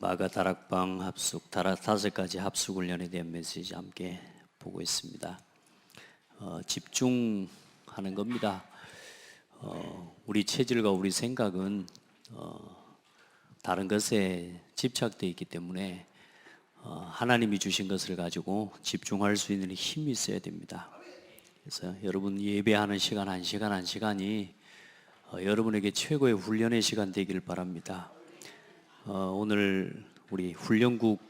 마가 다락방 합숙, 다섯 가지 합숙 훈련에 대한 메시지 함께 보고 있습니다. 집중하는 겁니다. 우리 체질과 우리 생각은 다른 것에 집착되어 있기 때문에 하나님이 주신 것을 가지고 집중할 수 있는 힘이 있어야 됩니다. 그래서 여러분 예배하는 시간 한 시간이 여러분에게 최고의 훈련의 시간 되길 바랍니다. 오늘 우리 훈련국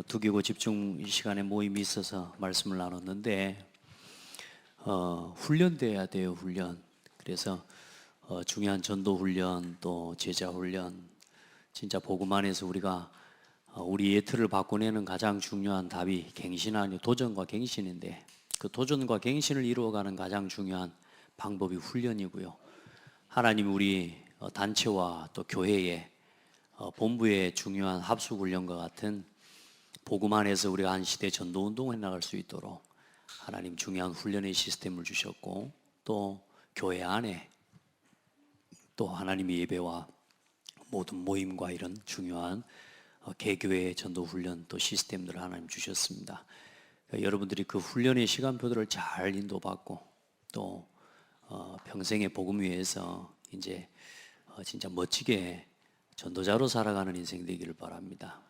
두개고 집중 시간에 모임이 있어서 말씀을 나눴는데 훈련돼야 돼요. 훈련. 그래서 중요한 전도 훈련 또 제자 훈련, 진짜 복음 안에서 우리가 우리 예틀을 바꿔내는 가장 중요한 답이 갱신 아니요 도전과 갱신인데, 그 도전과 갱신을 이루어가는 가장 중요한 방법이 훈련이고요. 하나님이 우리 단체와 또 교회에 본부의 중요한 합숙훈련과 같은 복음 안에서 우리가 한 시대 전도운동을 해나갈 수 있도록 하나님 중요한 훈련의 시스템을 주셨고, 또 교회 안에 또 하나님의 예배와 모든 모임과 이런 중요한 개교의 전도훈련 또 시스템들을 하나님 주셨습니다. 그러니까 여러분들이 그 훈련의 시간표들을 잘 인도받고 또 평생의 복음 위에서 이제 진짜 멋지게 전도자로 살아가는 인생 되기를 바랍니다.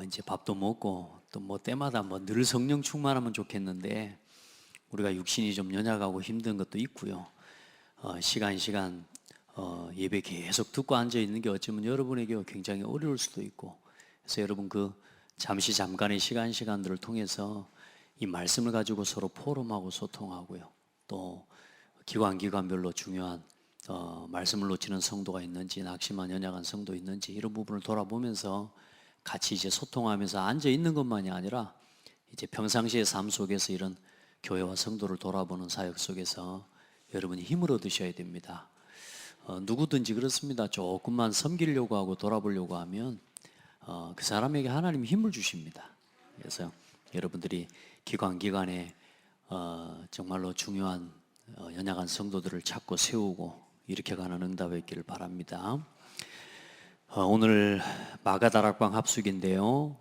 이제 밥도 먹고 또 뭐 때마다 뭐 늘 성령 충만하면 좋겠는데 우리가 육신이 좀 연약하고 힘든 것도 있고요. 시간 예배 계속 듣고 앉아 있는 게 어쩌면 여러분에게 굉장히 어려울 수도 있고, 그래서 여러분 그 잠깐의 시간들을 통해서 이 말씀을 가지고 서로 포럼하고 소통하고요. 또 기관별로 중요한 말씀을 놓치는 성도가 있는지, 낙심한 연약한 성도 있는지, 이런 부분을 돌아보면서 같이 이제 소통하면서 앉아 있는 것만이 아니라 이제 평상시의 삶 속에서 이런 교회와 성도를 돌아보는 사역 속에서 여러분이 힘을 얻으셔야 됩니다. 누구든지 그렇습니다. 조금만 섬기려고 하고 돌아보려고 하면 그 사람에게 하나님이 힘을 주십니다. 그래서 여러분들이 기관에 정말로 중요한 연약한 성도들을 찾고 세우고 이렇게 가는 응답이 있기를 바랍니다. 오늘 마가 다락방 합숙인데요.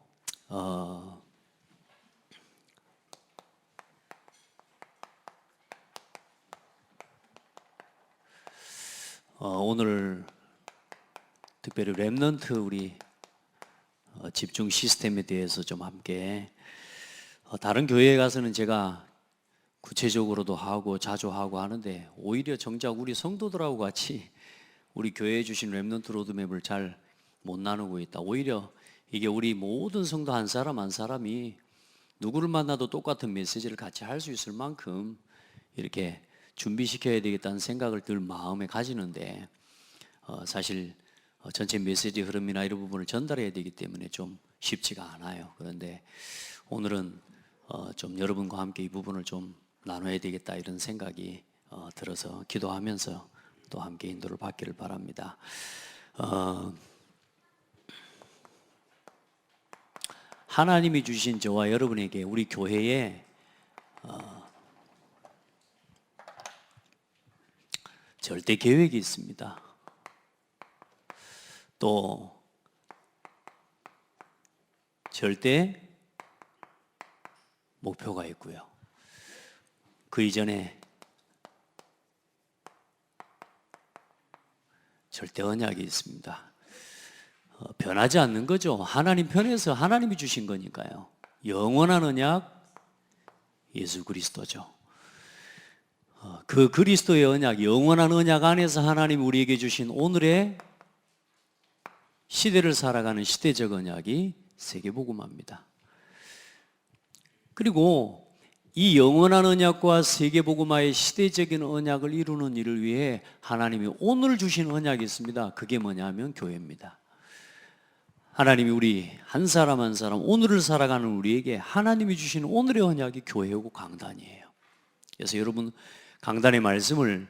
오늘 특별히 렘넌트 우리 집중 시스템에 대해서 좀 함께, 다른 교회에 가서는 제가 구체적으로도 하고 자주 하고 하는데 오히려 정작 우리 성도들하고 같이 우리 교회에 주신 렘넌트 로드맵을 잘 못 나누고 있다. 오히려 이게 우리 모든 성도 한 사람 한 사람이 누구를 만나도 똑같은 메시지를 같이 할 수 있을 만큼 이렇게 준비시켜야 되겠다는 생각을 늘 마음에 가지는데, 사실 전체 메시지 흐름이나 이런 부분을 전달해야 되기 때문에 좀 쉽지가 않아요. 그런데 오늘은 좀 여러분과 함께 이 부분을 좀 나눠야 되겠다 이런 생각이 들어서 기도하면서 또 함께 인도를 받기를 바랍니다. 하나님이 주신 저와 여러분에게 우리 교회에 절대 계획이 있습니다. 또 절대 목표가 있고요. 그 이전에 절대 언약이 있습니다. 변하지 않는 거죠. 하나님 편에서 하나님이 주신 거니까요. 영원한 언약 예수 그리스도죠. 그 그리스도의 언약, 영원한 언약 안에서 하나님 우리에게 주신 오늘의 시대를 살아가는 시대적 언약이 세계복음화입니다. 그리고 이 영원한 언약과 세계복음화의 시대적인 언약을 이루는 일을 위해 하나님이 오늘 주신 언약이 있습니다. 그게 뭐냐면 교회입니다. 하나님이 우리 한 사람 한 사람 오늘을 살아가는 우리에게 하나님이 주신 오늘의 언약이 교회고 강단이에요. 그래서 여러분 강단의 말씀을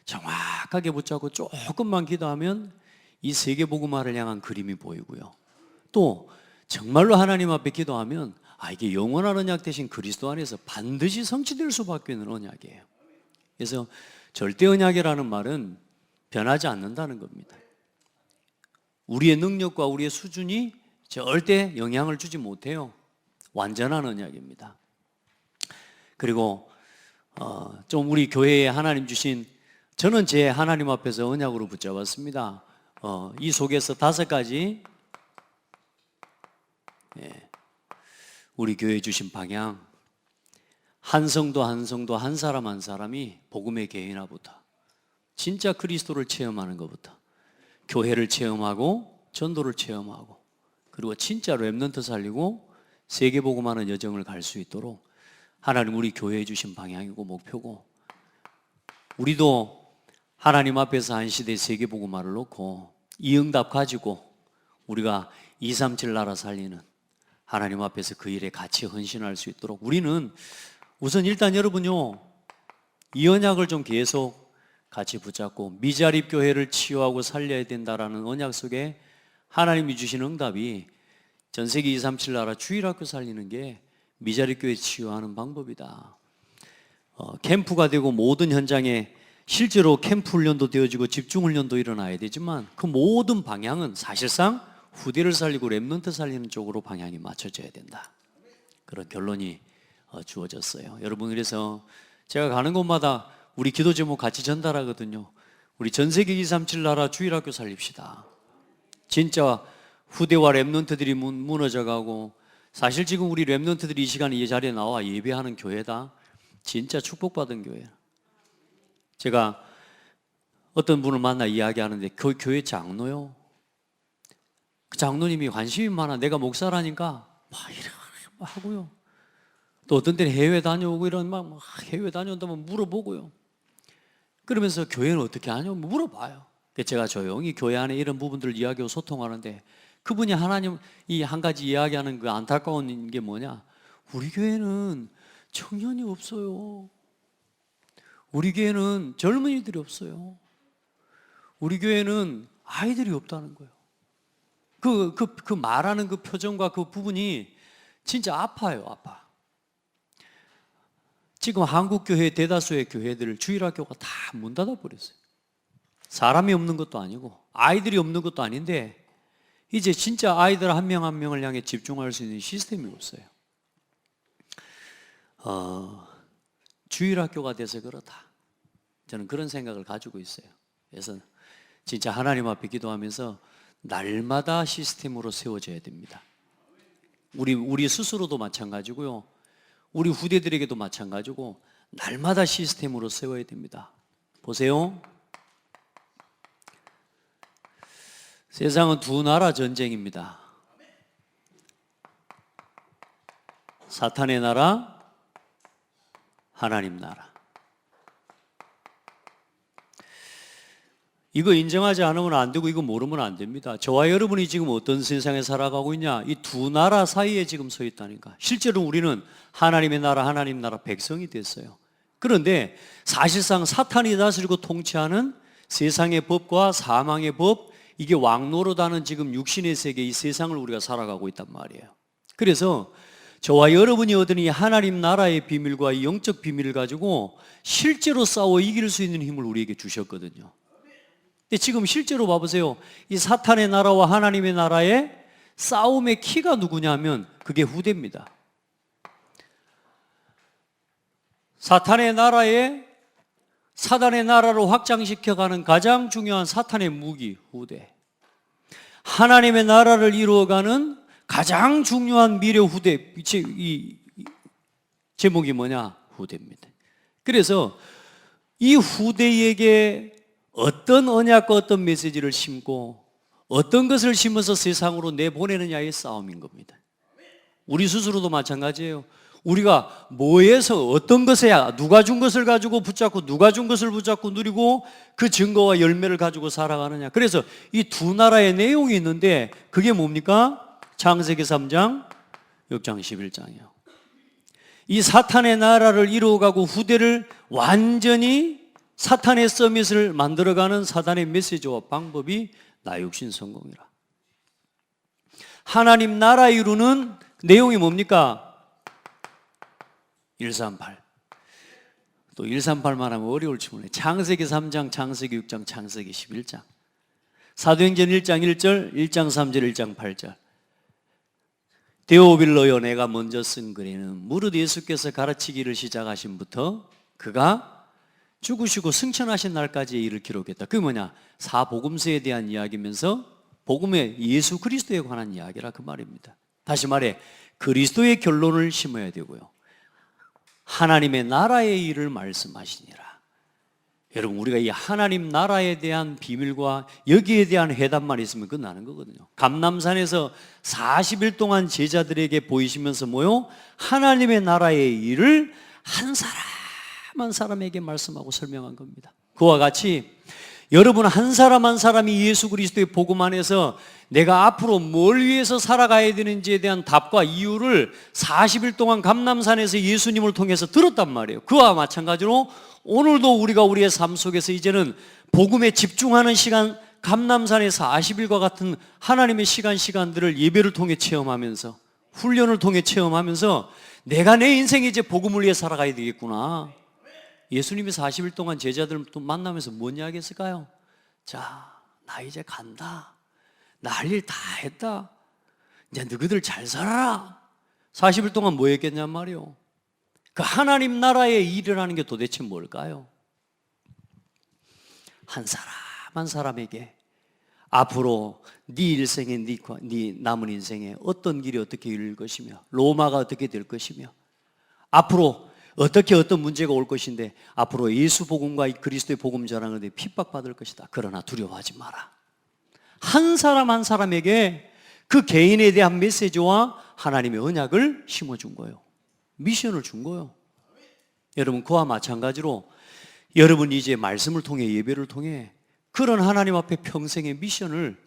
정확하게 붙잡고 조금만 기도하면 이 세계복음화를 향한 그림이 보이고요. 또 정말로 하나님 앞에 기도하면 이게 영원한 언약 대신 그리스도 안에서 반드시 성취될 수밖에 없는 언약이에요. 그래서 절대 언약이라는 말은 변하지 않는다는 겁니다. 우리의 능력과 우리의 수준이 절대 영향을 주지 못해요. 완전한 언약입니다. 그리고 좀 우리 교회에 하나님 주신, 저는 제 하나님 앞에서 언약으로 붙잡았습니다. 이 속에서 5가지 우리 교회에 주신 방향, 한 성도 한 성도 한 사람 한 사람이 복음의 개인화부터, 진짜 그리스도를 체험하는 것부터, 교회를 체험하고 전도를 체험하고, 그리고 진짜 렘넌트 살리고 세계 복음하는 여정을 갈 수 있도록 하나님 우리 교회에 주신 방향이고 목표고, 우리도 하나님 앞에서 한 시대 세계 복음화를 놓고 이 응답 가지고 우리가 237 나라 살리는 하나님 앞에서 그 일에 같이 헌신할 수 있도록, 우리는 우선 일단 여러분요, 이 언약을 좀 계속 같이 붙잡고 미자립 교회를 치유하고 살려야 된다라는 언약 속에 하나님이 주신 응답이 전 세계 237 나라 주일학교 살리는 게 미자립 교회 치유하는 방법이다. 캠프가 되고 모든 현장에 실제로 캠프 훈련도 되어지고 집중 훈련도 일어나야 되지만 그 모든 방향은 사실상 후대를 살리고 렘넌트 살리는 쪽으로 방향이 맞춰져야 된다. 그런 결론이 주어졌어요. 여러분, 그래서 제가 가는 곳마다 우리 기도 제목 같이 전달하거든요. 우리 전 세계 237 나라 주일학교 살립시다. 진짜 후대와 렘넌트들이 무너져 가고, 사실 지금 우리 렘넌트들이 이 시간에 이 자리에 나와 예배하는 교회다. 진짜 축복받은 교회야. 제가 어떤 분을 만나 이야기하는데 그 교회 장로요, 그 장로님이 관심이 많아. 내가 목사라니까 막 이렇게 하고요. 또 어떤 때는 해외 다녀오고 이런, 막 해외 다녀온다면 물어보고요. 그러면서 교회는 어떻게 하냐고 물어봐요. 제가 조용히 교회 안에 이런 부분들을 이야기하고 소통하는데, 그분이 하나님 이 한 가지 이야기하는 그 안타까운 게 뭐냐, 우리 교회는 청년이 없어요. 우리 교회는 젊은이들이 없어요. 우리 교회는 아이들이 없다는 거예요. 그 말하는 그 표정과 그 부분이 진짜 아파요, 아파. 지금 한국 교회 대다수의 교회들, 주일학교가 다 문 닫아 버렸어요. 사람이 없는 것도 아니고 아이들이 없는 것도 아닌데, 이제 진짜 아이들 한 명 한 명을 향해 집중할 수 있는 시스템이 없어요. 주일학교가 돼서 그렇다, 저는 그런 생각을 가지고 있어요. 그래서 진짜 하나님 앞에 기도하면서 날마다 시스템으로 세워져야 됩니다. 우리 스스로도 마찬가지고요, 우리 후대들에게도 마찬가지고 날마다 시스템으로 세워야 됩니다. 보세요, 세상은 두 나라 전쟁입니다. 사탄의 나라, 하나님 나라. 이거 인정하지 않으면 안 되고 이거 모르면 안 됩니다. 저와 여러분이 지금 어떤 세상에 살아가고 있냐, 이 두 나라 사이에 지금 서 있다니까. 실제로 우리는 하나님의 나라, 하나님 나라 백성이 됐어요. 그런데 사실상 사탄이 다스리고 통치하는 세상의 법과 사망의 법, 이게 왕노릇하는 지금 육신의 세계, 이 세상을 우리가 살아가고 있단 말이에요. 그래서 저와 여러분이 얻은 이 하나님 나라의 비밀과 이 영적 비밀을 가지고 실제로 싸워 이길 수 있는 힘을 우리에게 주셨거든요. 근데 지금 실제로 봐보세요. 이 사탄의 나라와 하나님의 나라의 싸움의 키가 누구냐면 그게 후대입니다. 사탄의 나라로 확장시켜가는 가장 중요한 사탄의 무기, 후대. 하나님의 나라를 이루어가는 가장 중요한 미래 후대, 이 제목이 뭐냐? 후대입니다. 그래서 이 후대에게 어떤 언약과 어떤 메시지를 심고 어떤 것을 심어서 세상으로 내보내느냐의 싸움인 겁니다. 우리 스스로도 마찬가지예요. 우리가 뭐에서 어떤 것에야 누가 준 것을 가지고 붙잡고 누가 준 것을 붙잡고 누리고 그 증거와 열매를 가지고 살아가느냐. 그래서 이 두 나라의 내용이 있는데 그게 뭡니까? 창세기 3장, 6장 11장이에요. 이 사탄의 나라를 이루어가고 후대를 완전히 사탄의 서밋을 만들어가는 사단의 메시지와 방법이 나 육신 성공이라. 하나님 나라 이루는 내용이 뭡니까? 138. 또 138만 하면 어려울지 모르네. 창세기 3장, 창세기 6장, 창세기 11장. 사도행전 1장 1절, 1장 3절, 1장 8절. 데오빌로여 내가 먼저 쓴 글에는 무릇 예수께서 가르치기를 시작하신부터 그가 죽으시고 승천하신 날까지의 일을 기록했다. 그게 뭐냐? 사복음서에 대한 이야기면서 복음의 예수 그리스도에 관한 이야기라 그 말입니다. 다시 말해 그리스도의 결론을 심어야 되고요, 하나님의 나라의 일을 말씀하시니라. 여러분, 우리가 이 하나님 나라에 대한 비밀과 여기에 대한 해답만 있으면 끝나는 거거든요. 감람산에서 40일 동안 제자들에게 보이시면서 뭐요? 하나님의 나라의 일을 한 사람 한 사람에게 말씀하고 설명한 겁니다. 그와 같이 여러분 한 사람 한 사람이 예수 그리스도의 복음 안에서 내가 앞으로 뭘 위해서 살아가야 되는지에 대한 답과 이유를 40일 동안 감람산에서 예수님을 통해서 들었단 말이에요. 그와 마찬가지로 오늘도 우리가 우리의 삶 속에서 이제는 복음에 집중하는 시간, 감람산의 40일과 같은 하나님의 시간들을 예배를 통해 체험하면서, 훈련을 통해 체험하면서 내가 내 인생에 이제 복음을 위해 살아가야 되겠구나. 예수님이 40일 동안 제자들 또 만나면서 뭔 이야기 했을까요? 자, 나 이제 간다. 나 할 일 다 했다. 이제 너희들 잘 살아라. 40일 동안 뭐 했겠냔 말이요. 그 하나님 나라의 일이라는 게 도대체 뭘까요? 한 사람 한 사람에게 앞으로 네 일생에, 네 남은 인생에 어떤 길이 어떻게 이룰 것이며 로마가 어떻게 될 것이며 앞으로 어떻게 어떤 문제가 올 것인데 앞으로 예수 복음과 그리스도의 복음 전하는데 핍박받을 것이다. 그러나 두려워하지 마라. 한 사람 한 사람에게 그 개인에 대한 메시지와 하나님의 언약을 심어준 거예요. 미션을 준 거예요. 여러분, 그와 마찬가지로 여러분이 이제 말씀을 통해, 예배를 통해 그런 하나님 앞에 평생의 미션을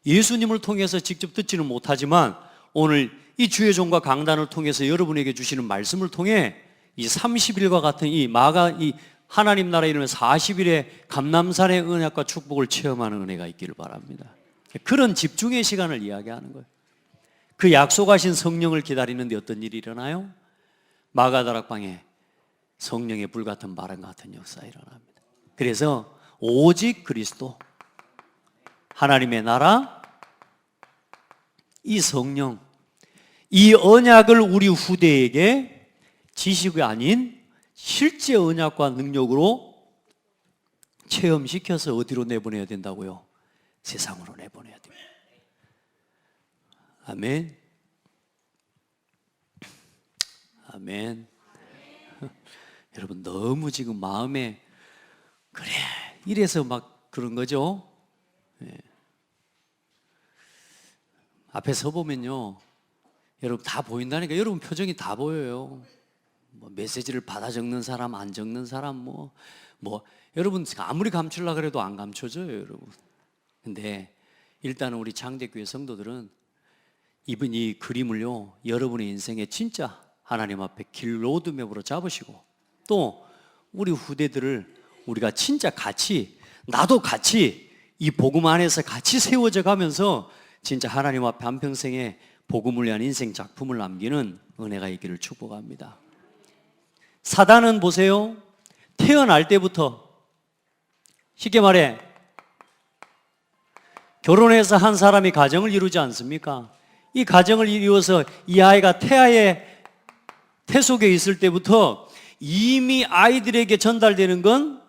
예수님을 통해서 직접 듣지는 못하지만 오늘 이 주의 종과 강단을 통해서 여러분에게 주시는 말씀을 통해 이 30일과 같은 이 하나님 나라에 이르는 40일의 감람산의 은혜과 축복을 체험하는 은혜가 있기를 바랍니다. 그런 집중의 시간을 이야기하는 거예요. 그 약속하신 성령을 기다리는데 어떤 일이 일어나요? 마가다락방에 성령의 불같은 바람 같은 역사가 일어납니다. 그래서 오직 그리스도, 하나님의 나라, 이 성령, 이 언약을 우리 후대에게 지식이 아닌 실제 언약과 능력으로 체험시켜서 어디로 내보내야 된다고요? 세상으로 내보내야 됩니다. 아멘. 아멘. 여러분, 너무 지금 마음에 그래 이래서 막 그런 거죠. 네. 앞에 서 보면요, 여러분 다 보인다니까. 여러분 표정이 다 보여요. 뭐 메시지를 받아 적는 사람, 안 적는 사람, 뭐 여러분 아무리 감추려고 해도 안 감춰져요, 여러분. 근데 일단은 우리 장대교회 성도들은 이번 이 그림을요, 여러분의 인생에 진짜 하나님 앞에 길 로드맵으로 잡으시고 또 우리 후대들을 우리가 진짜 같이, 나도 같이 이 복음 안에서 같이 세워져 가면서 진짜 하나님 앞에 한평생에 복음을 위한 인생 작품을 남기는 은혜가 있기를 축복합니다. 사단은 보세요, 태어날 때부터 쉽게 말해 결혼해서 한 사람이 가정을 이루지 않습니까? 이 가정을 이루어서 이 아이가 태 속에 있을 때부터 이미 아이들에게 전달되는 건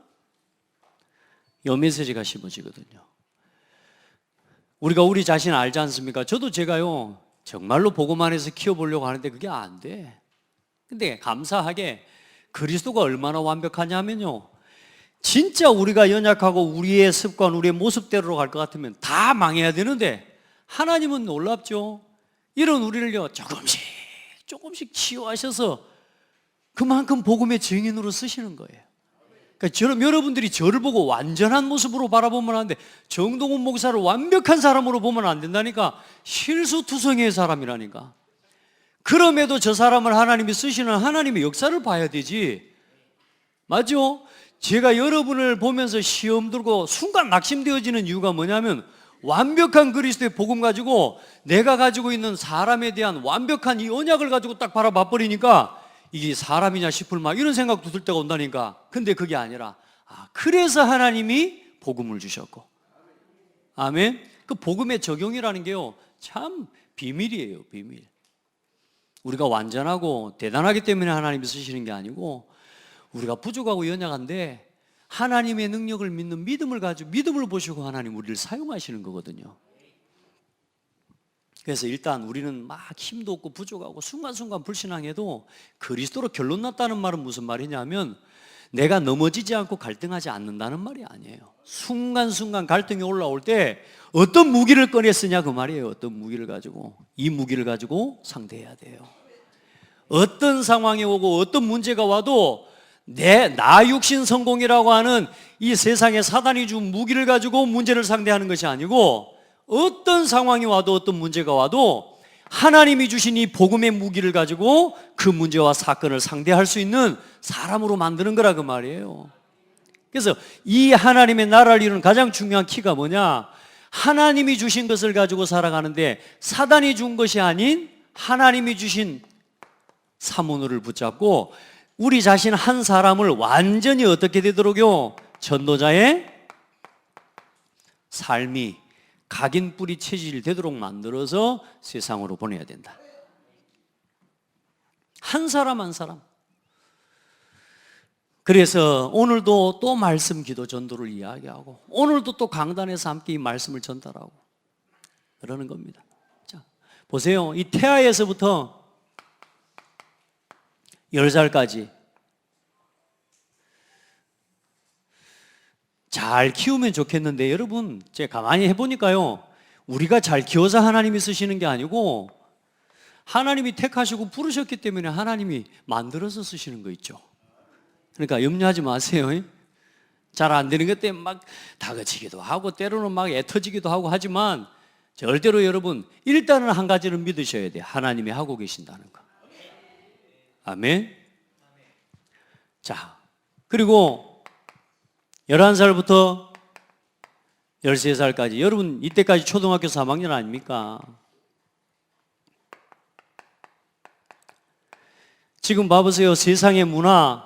요 메시지가 심어지거든요. 우리가 우리 자신 알지 않습니까? 저도 제가요 정말로 복음 안에서 키워보려고 하는데 그게 안 돼. 근데 감사하게 그리스도가 얼마나 완벽하냐면요, 진짜 우리가 연약하고 우리의 습관, 우리의 모습대로 갈 것 같으면 다 망해야 되는데 하나님은 놀랍죠. 이런 우리를요 조금씩 치유하셔서 그만큼 복음의 증인으로 쓰시는 거예요. 그러니까 여러분들이 저를 보고 완전한 모습으로 바라보면 안 돼. 정동훈 목사를 완벽한 사람으로 보면 안 된다니까. 실수투성이의 사람이라니까. 그럼에도 저 사람을 하나님이 쓰시는 하나님의 역사를 봐야 되지. 맞죠? 제가 여러분을 보면서 시험 들고 순간 낙심되어지는 이유가 뭐냐면 완벽한 그리스도의 복음 가지고 내가 가지고 있는 사람에 대한 완벽한 이 언약을 가지고 딱 바라봐 버리니까 이게 사람이냐 싶을 막 이런 생각도 들 때가 온다니까. 근데 그게 아니라 그래서 하나님이 복음을 주셨고 아멘. 그 복음의 적용이라는 게요, 참 비밀이에요, 비밀. 우리가 완전하고 대단하기 때문에 하나님이 쓰시는 게 아니고, 우리가 부족하고 연약한데 하나님의 능력을 믿는 믿음을 가지고 믿음을 보시고 하나님 우리를 사용하시는 거거든요. 그래서 일단 우리는 막 힘도 없고 부족하고 순간순간 불신앙해도 그리스도로 결론 났다는 말은 무슨 말이냐면, 내가 넘어지지 않고 갈등하지 않는다는 말이 아니에요. 순간순간 갈등이 올라올 때 어떤 무기를 꺼냈으냐 그 말이에요. 어떤 무기를 가지고, 이 무기를 가지고 상대해야 돼요. 어떤 상황이 오고 어떤 문제가 와도 나 육신 성공이라고 하는 이 세상에 사단이 준 무기를 가지고 문제를 상대하는 것이 아니고, 어떤 상황이 와도 어떤 문제가 와도 하나님이 주신 이 복음의 무기를 가지고 그 문제와 사건을 상대할 수 있는 사람으로 만드는 거라 그 말이에요. 그래서 이 하나님의 나라를 이루는 가장 중요한 키가 뭐냐? 하나님이 주신 것을 가지고 살아가는데 사단이 준 것이 아닌 하나님이 주신 사문을 붙잡고 우리 자신 한 사람을 완전히 어떻게 되도록요? 전도자의 삶이 각인 뿌리 체질이 되도록 만들어서 세상으로 보내야 된다. 한 사람 한 사람. 그래서 오늘도 또 말씀 기도 전도를 이야기하고, 오늘도 또 강단에서 함께 이 말씀을 전달하고 그러는 겁니다. 자, 보세요. 이 태아에서부터 10살까지 잘 키우면 좋겠는데, 여러분 제가 가만히 해보니까요, 우리가 잘 키워서 하나님이 쓰시는 게 아니고 하나님이 택하시고 부르셨기 때문에 하나님이 만들어서 쓰시는 거 있죠. 그러니까 염려하지 마세요. 잘 안 되는 것 때문에 막 다그치기도 하고 때로는 막 애터지기도 하고 하지만, 절대로 여러분 일단은 한 가지는 믿으셔야 돼요. 하나님이 하고 계신다는 거. 아멘. 자, 그리고 11살부터 13살까지, 여러분 이때까지 초등학교 3학년 아닙니까? 지금 봐보세요. 세상의 문화,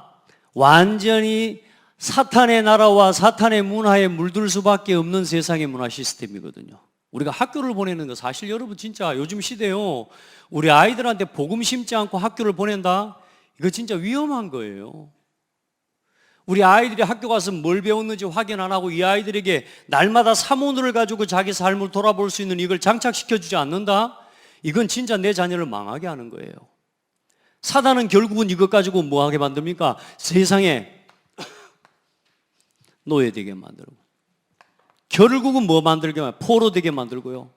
완전히 사탄의 나라와 사탄의 문화에 물들 수밖에 없는 세상의 문화 시스템이거든요. 우리가 학교를 보내는 거, 사실 여러분 진짜 요즘 시대요, 우리 아이들한테 복음 심지 않고 학교를 보낸다? 이거 진짜 위험한 거예요. 우리 아이들이 학교 가서 뭘 배웠는지 확인 안 하고 이 아이들에게 날마다 사문을 가지고 자기 삶을 돌아볼 수 있는 이걸 장착시켜주지 않는다? 이건 진짜 내 자녀를 망하게 하는 거예요. 사단은 결국은 이것 가지고 뭐 하게 만듭니까? 세상에 노예되게 만들고, 결국은 뭐 만들게 만들고, 포로되게 만들고요,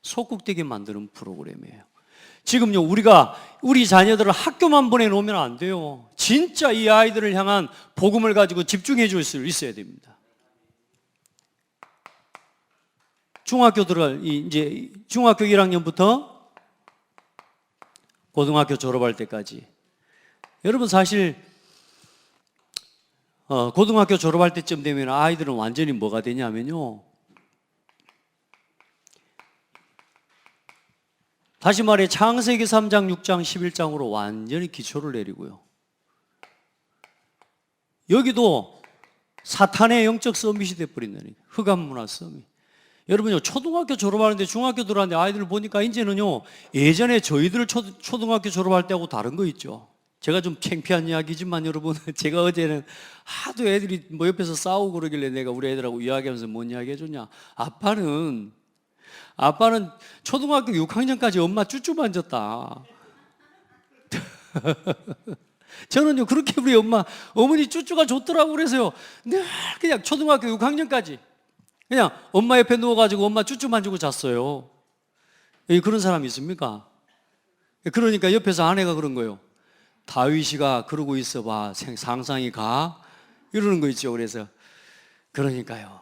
속국되게 만드는 프로그램이에요. 지금요, 우리가 우리 자녀들을 학교만 보내놓으면 안 돼요. 진짜 이 아이들을 향한 복음을 가지고 집중해 줄 수 있어야 됩니다. 중학교 1학년부터 고등학교 졸업할 때까지, 여러분 사실 고등학교 졸업할 때쯤 되면 아이들은 완전히 뭐가 되냐면요, 다시 말해 창세기 3장, 6장, 11장으로 완전히 기초를 내리고요, 여기도 사탄의 영적 서밋이 돼버린다니까. 흑암 문화 서밋. 여러분요, 초등학교 졸업하는데 중학교 들어왔는데 아이들을 보니까 이제는요, 예전에 저희들 초등학교 졸업할 때하고 다른 거 있죠. 제가 좀 창피한 이야기지만 여러분, 제가 어제는 하도 애들이 뭐 옆에서 싸우고 그러길래 내가 우리 애들하고 이야기하면서 뭔 이야기 해줬냐, 아빠는 초등학교 6학년까지 엄마 쭈쭈 만졌다. 저는요, 그렇게 우리 어머니 쭈쭈가 좋더라고. 그래서요, 늘 그냥 초등학교 6학년까지 그냥 엄마 옆에 누워가지고 엄마 쭈쭈 만지고 잤어요. 여기 그런 사람 있습니까? 그러니까 옆에서 아내가 그런 거예요. 다윗이가 그러고 있어봐, 상상이 가? 이러는 거 있죠. 그래서 그러니까요,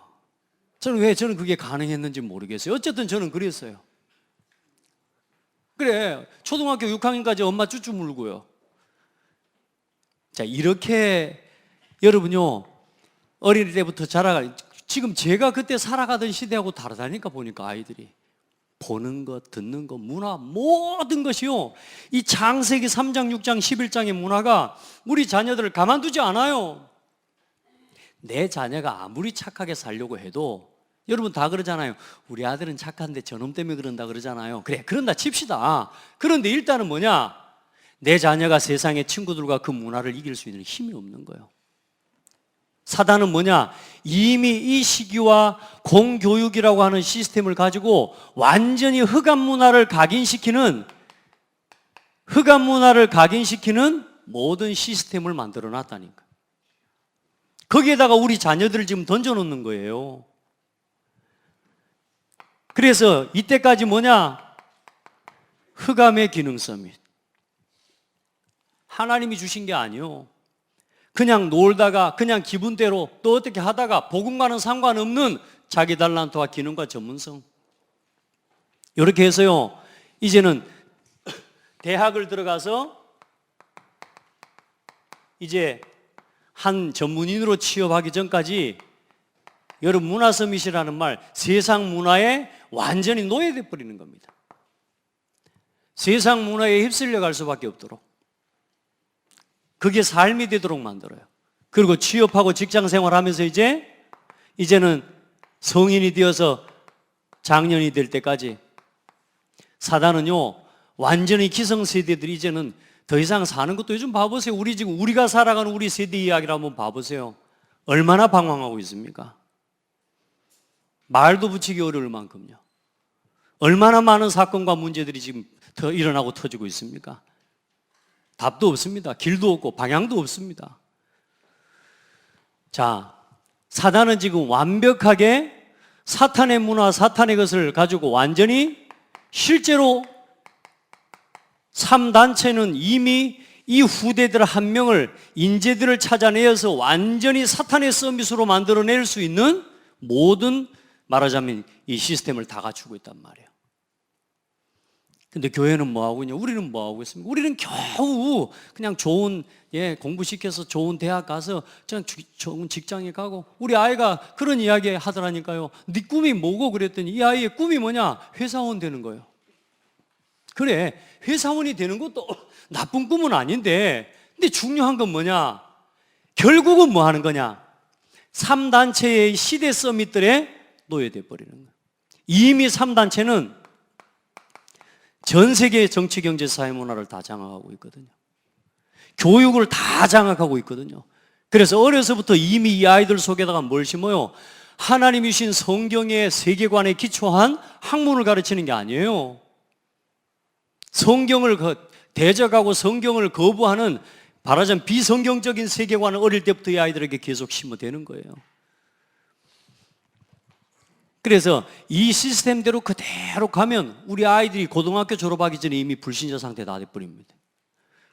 저는 그게 가능했는지 모르겠어요. 어쨌든 저는 그랬어요. 그래, 초등학교 6학년까지 엄마 쭈쭈 물고요. 자, 이렇게 여러분요, 어린이 때부터 지금 제가 그때 살아가던 시대하고 다르다니까. 보니까 아이들이 보는 것, 듣는 것, 문화, 모든 것이요, 이 창세기 3장, 6장, 11장의 문화가 우리 자녀들을 가만두지 않아요. 내 자녀가 아무리 착하게 살려고 해도 여러분 다 그러잖아요. 우리 아들은 착한데 저놈 때문에 그런다 그러잖아요. 그래, 그런다 칩시다. 그런데 일단은 뭐냐? 내 자녀가 세상의 친구들과 그 문화를 이길 수 있는 힘이 없는 거예요. 사단은 뭐냐? 이미 이 시기와 공교육이라고 하는 시스템을 가지고 완전히 흑암 문화를 각인시키는 모든 시스템을 만들어 놨다니까. 거기에다가 우리 자녀들을 지금 던져 놓는 거예요. 그래서 이때까지 뭐냐? 흑암의 기능성이 하나님이 주신 게 아니요. 그냥 놀다가 그냥 기분대로 또 어떻게 하다가 복음과는 상관없는 자기 달란트와 기능과 전문성. 이렇게 해서요, 이제는 대학을 들어가서 이제 한 전문인으로 취업하기 전까지 여러분 문화 서밋이라는 말, 세상 문화에 완전히 노예돼 버리는 겁니다. 세상 문화에 휩쓸려 갈 수밖에 없도록, 그게 삶이 되도록 만들어요. 그리고 취업하고 직장 생활하면서 이제는 성인이 되어서 장년이 될 때까지 사단은요, 완전히 기성세대들이 이제는 더 이상 사는 것도, 요즘 봐보세요. 우리가 살아가는 우리 세대 이야기를 한번 봐보세요. 얼마나 방황하고 있습니까? 말도 붙이기 어려울 만큼요. 얼마나 많은 사건과 문제들이 지금 일어나고 터지고 있습니까? 답도 없습니다. 길도 없고 방향도 없습니다. 자, 사단은 지금 완벽하게 사탄의 문화, 사탄의 것을 가지고 완전히, 실제로 3단체는 이미 이 후대들 한 명을, 인재들을 찾아내어서 완전히 사탄의 서밋으로 만들어낼 수 있는 모든, 말하자면 이 시스템을 다 갖추고 있단 말이에요. 근데 교회는 뭐하고 있냐? 우리는 뭐하고 있습니까? 우리는 겨우 그냥 좋은, 공부시켜서 좋은 대학 가서 그냥 좋은 직장에 가고, 우리 아이가 그런 이야기 하더라니까요. 네 꿈이 뭐고? 그랬더니 이 아이의 꿈이 뭐냐? 회사원 되는 거예요. 그래, 회사원이 되는 것도 나쁜 꿈은 아닌데, 근데 중요한 건 뭐냐? 결국은 뭐 하는 거냐? 3단체의 시대 서밋들에 노예돼 버리는 거예요. 이미 3단체는 전 세계의 정치, 경제, 사회, 문화를 다 장악하고 있거든요. 교육을 다 장악하고 있거든요. 그래서 어려서부터 이미 이 아이들 속에다가 뭘 심어요? 하나님이 주신 성경의 세계관에 기초한 학문을 가르치는 게 아니에요. 성경을 대적하고 성경을 거부하는, 말하자면 비성경적인 세계관을 어릴 때부터 이 아이들에게 계속 심어대는 거예요. 그래서 이 시스템대로 그대로 가면 우리 아이들이 고등학교 졸업하기 전에 이미 불신자 상태에 다 돼버립니다.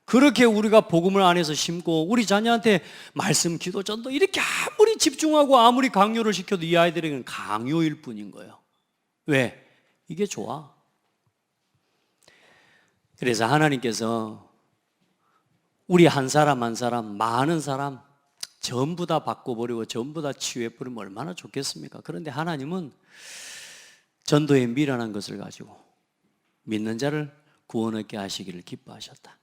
그렇게 우리가 복음을 안에서 심고 우리 자녀한테 말씀, 기도, 전도 이렇게 아무리 집중하고 아무리 강요를 시켜도 이 아이들에게는 강요일 뿐인 거예요. 왜? 이게 좋아. 그래서 하나님께서 우리 한 사람 한 사람, 많은 사람 전부 다 바꿔버리고 전부 다 치유해버리면 얼마나 좋겠습니까? 그런데 하나님은 전도에 미련한 것을 가지고 믿는 자를 구원 얻게 하시기를 기뻐하셨다.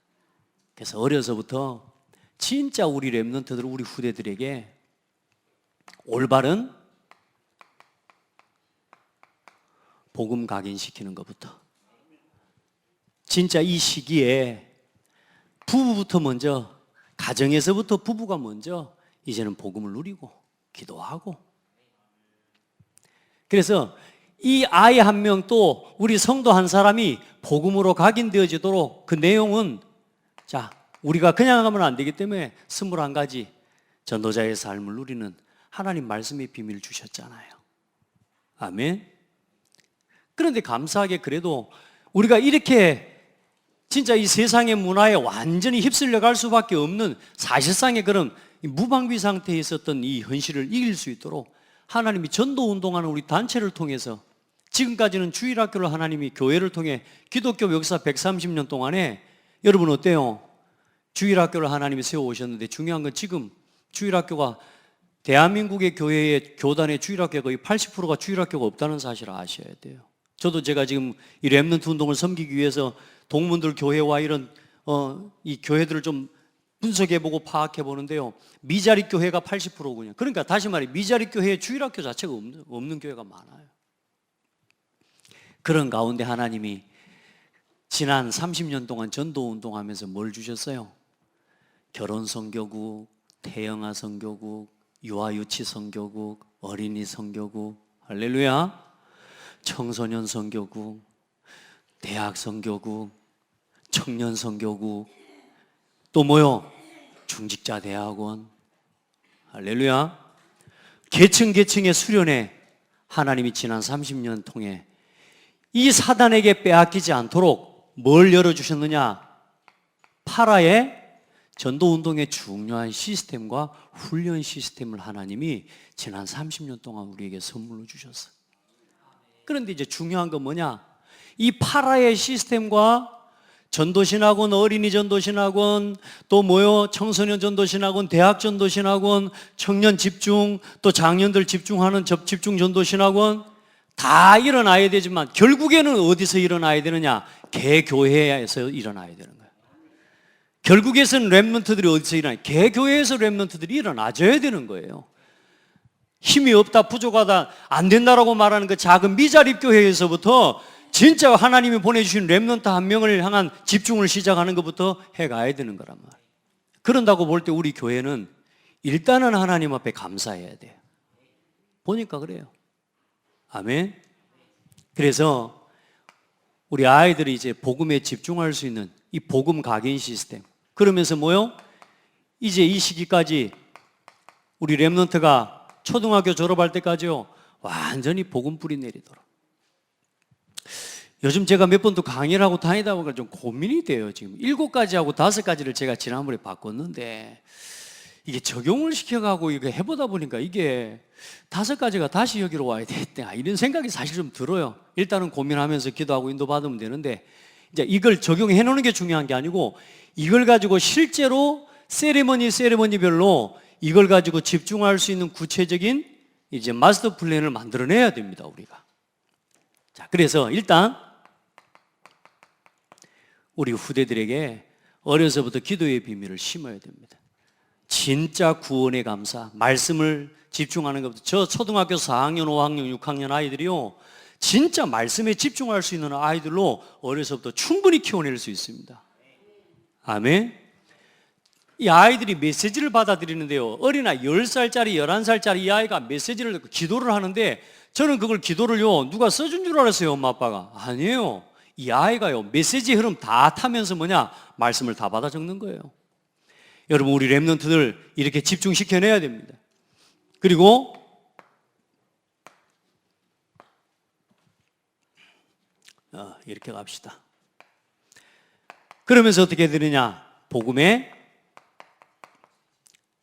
그래서 어려서부터 진짜 우리 렘넌트들, 우리 후대들에게 올바른 복음 각인시키는 것부터, 진짜 이 시기에 부부부터 먼저, 가정에서부터 부부가 먼저 이제는 복음을 누리고 기도하고, 그래서 이 아이 한 명, 또 우리 성도 한 사람이 복음으로 각인되어지도록, 그 내용은, 자, 우리가 그냥 하면 안 되기 때문에 21가지 전도자의 삶을 누리는 하나님 말씀의 비밀을 주셨잖아요. 아멘. 그런데 감사하게 그래도 우리가 이렇게 진짜 이 세상의 문화에 완전히 휩쓸려 갈 수밖에 없는, 사실상의 그런 무방비 상태에 있었던 이 현실을 이길 수 있도록 하나님이 전도 운동하는 우리 단체를 통해서, 지금까지는 주일학교를 하나님이 교회를 통해 기독교 역사 130년 동안에, 여러분 어때요? 주일학교를 하나님이 세워오셨는데, 중요한 건 지금 주일학교가, 대한민국의 교회의 교단의 주일학교가 거의 80%가 주일학교가 없다는 사실을 아셔야 돼요. 저도 제가 지금 이 렘넌트 운동을 섬기기 위해서 동문들 교회와 이런 이 교회들을 좀 분석해보고 파악해보는데요, 미자립 교회가 80%군요. 그러니까 다시 말해 미자립 교회에 주일학교 자체가 없는 교회가 많아요. 그런 가운데 하나님이 지난 30년 동안 전도운동하면서 뭘 주셨어요? 결혼 선교국, 태영아 선교국, 유아유치 선교국, 어린이 선교국, 할렐루야, 청소년 선교국, 대학 선교국, 청년 선교국, 또 뭐요? 중직자 대학원, 할렐루야. 계층의 수련회 하나님이 지난 30년 통해 이 사단에게 빼앗기지 않도록 뭘 열어주셨느냐? 파라의 전도운동의 중요한 시스템과 훈련 시스템을 하나님이 지난 30년 동안 우리에게 선물로 주셨어요. 그런데 이제 중요한 건 뭐냐? 이 파라의 시스템과 전도신학원, 어린이 전도신학원, 또 뭐요? 청소년 전도신학원, 대학 전도신학원, 청년 집중, 또 장년들 집중하는 집중 전도신학원 다 일어나야 되지만 결국에는 어디서 일어나야 되느냐? 개교회에서 일어나야 되는 거예요. 결국에서는 렘넌트들이 어디서 일어나요? 개교회에서 렘넌트들이 일어나줘야 되는 거예요. 힘이 없다, 부족하다, 안 된다라고 말하는 그 작은 미자립 교회에서부터 진짜 하나님이 보내주신 렘넌트 한 명을 향한 집중을 시작하는 것부터 해가야 되는 거란 말이에요. 그런다고 볼 때 우리 교회는 일단은 하나님 앞에 감사해야 돼요. 보니까 그래요. 아멘. 그래서 우리 아이들이 이제 복음에 집중할 수 있는 이 복음 각인 시스템, 그러면서 뭐요? 이제 이 시기까지 우리 렘넌트가 초등학교 졸업할 때까지요, 완전히 복음 뿌리 내리도록. 요즘 제가 몇 번도 강의를 하고 다니다 보니까 좀 고민이 돼요. 지금 7가지하고 5가지를 제가 지난번에 바꿨는데 이게 적용을 시켜가고 이거 해보다 보니까 이게 5가지가 다시 여기로 와야 되겠다, 이런 생각이 사실 좀 들어요. 일단은 고민하면서 기도하고 인도받으면 되는데, 이제 이걸 적용해 놓는 게 중요한 게 아니고 이걸 가지고 실제로 세리머니별로 이걸 가지고 집중할 수 있는 구체적인 이제 마스터 플랜을 만들어내야 됩니다, 우리가. 자, 그래서 일단 우리 후대들에게 어려서부터 기도의 비밀을 심어야 됩니다. 진짜 구원의 감사, 말씀을 집중하는 것부터. 저 초등학교 4학년, 5학년, 6학년 아이들이요, 진짜 말씀에 집중할 수 있는 아이들로 어려서부터 충분히 키워낼 수 있습니다. 아멘. 이 아이들이 메시지를 받아들이는데요, 어린아이 10살짜리, 11살짜리 이 아이가 메시지를 듣고 기도를 하는데, 저는 그걸 기도를요, 누가 써준 줄 알았어요, 엄마 아빠가. 아니에요. 이 아이가요, 메시지 흐름 다 타면서 뭐냐? 말씀을 다 받아 적는 거예요. 여러분, 우리 렘넌트들 이렇게 집중시켜내야 됩니다. 그리고 이렇게 갑시다. 그러면서 어떻게 되느냐? 복음의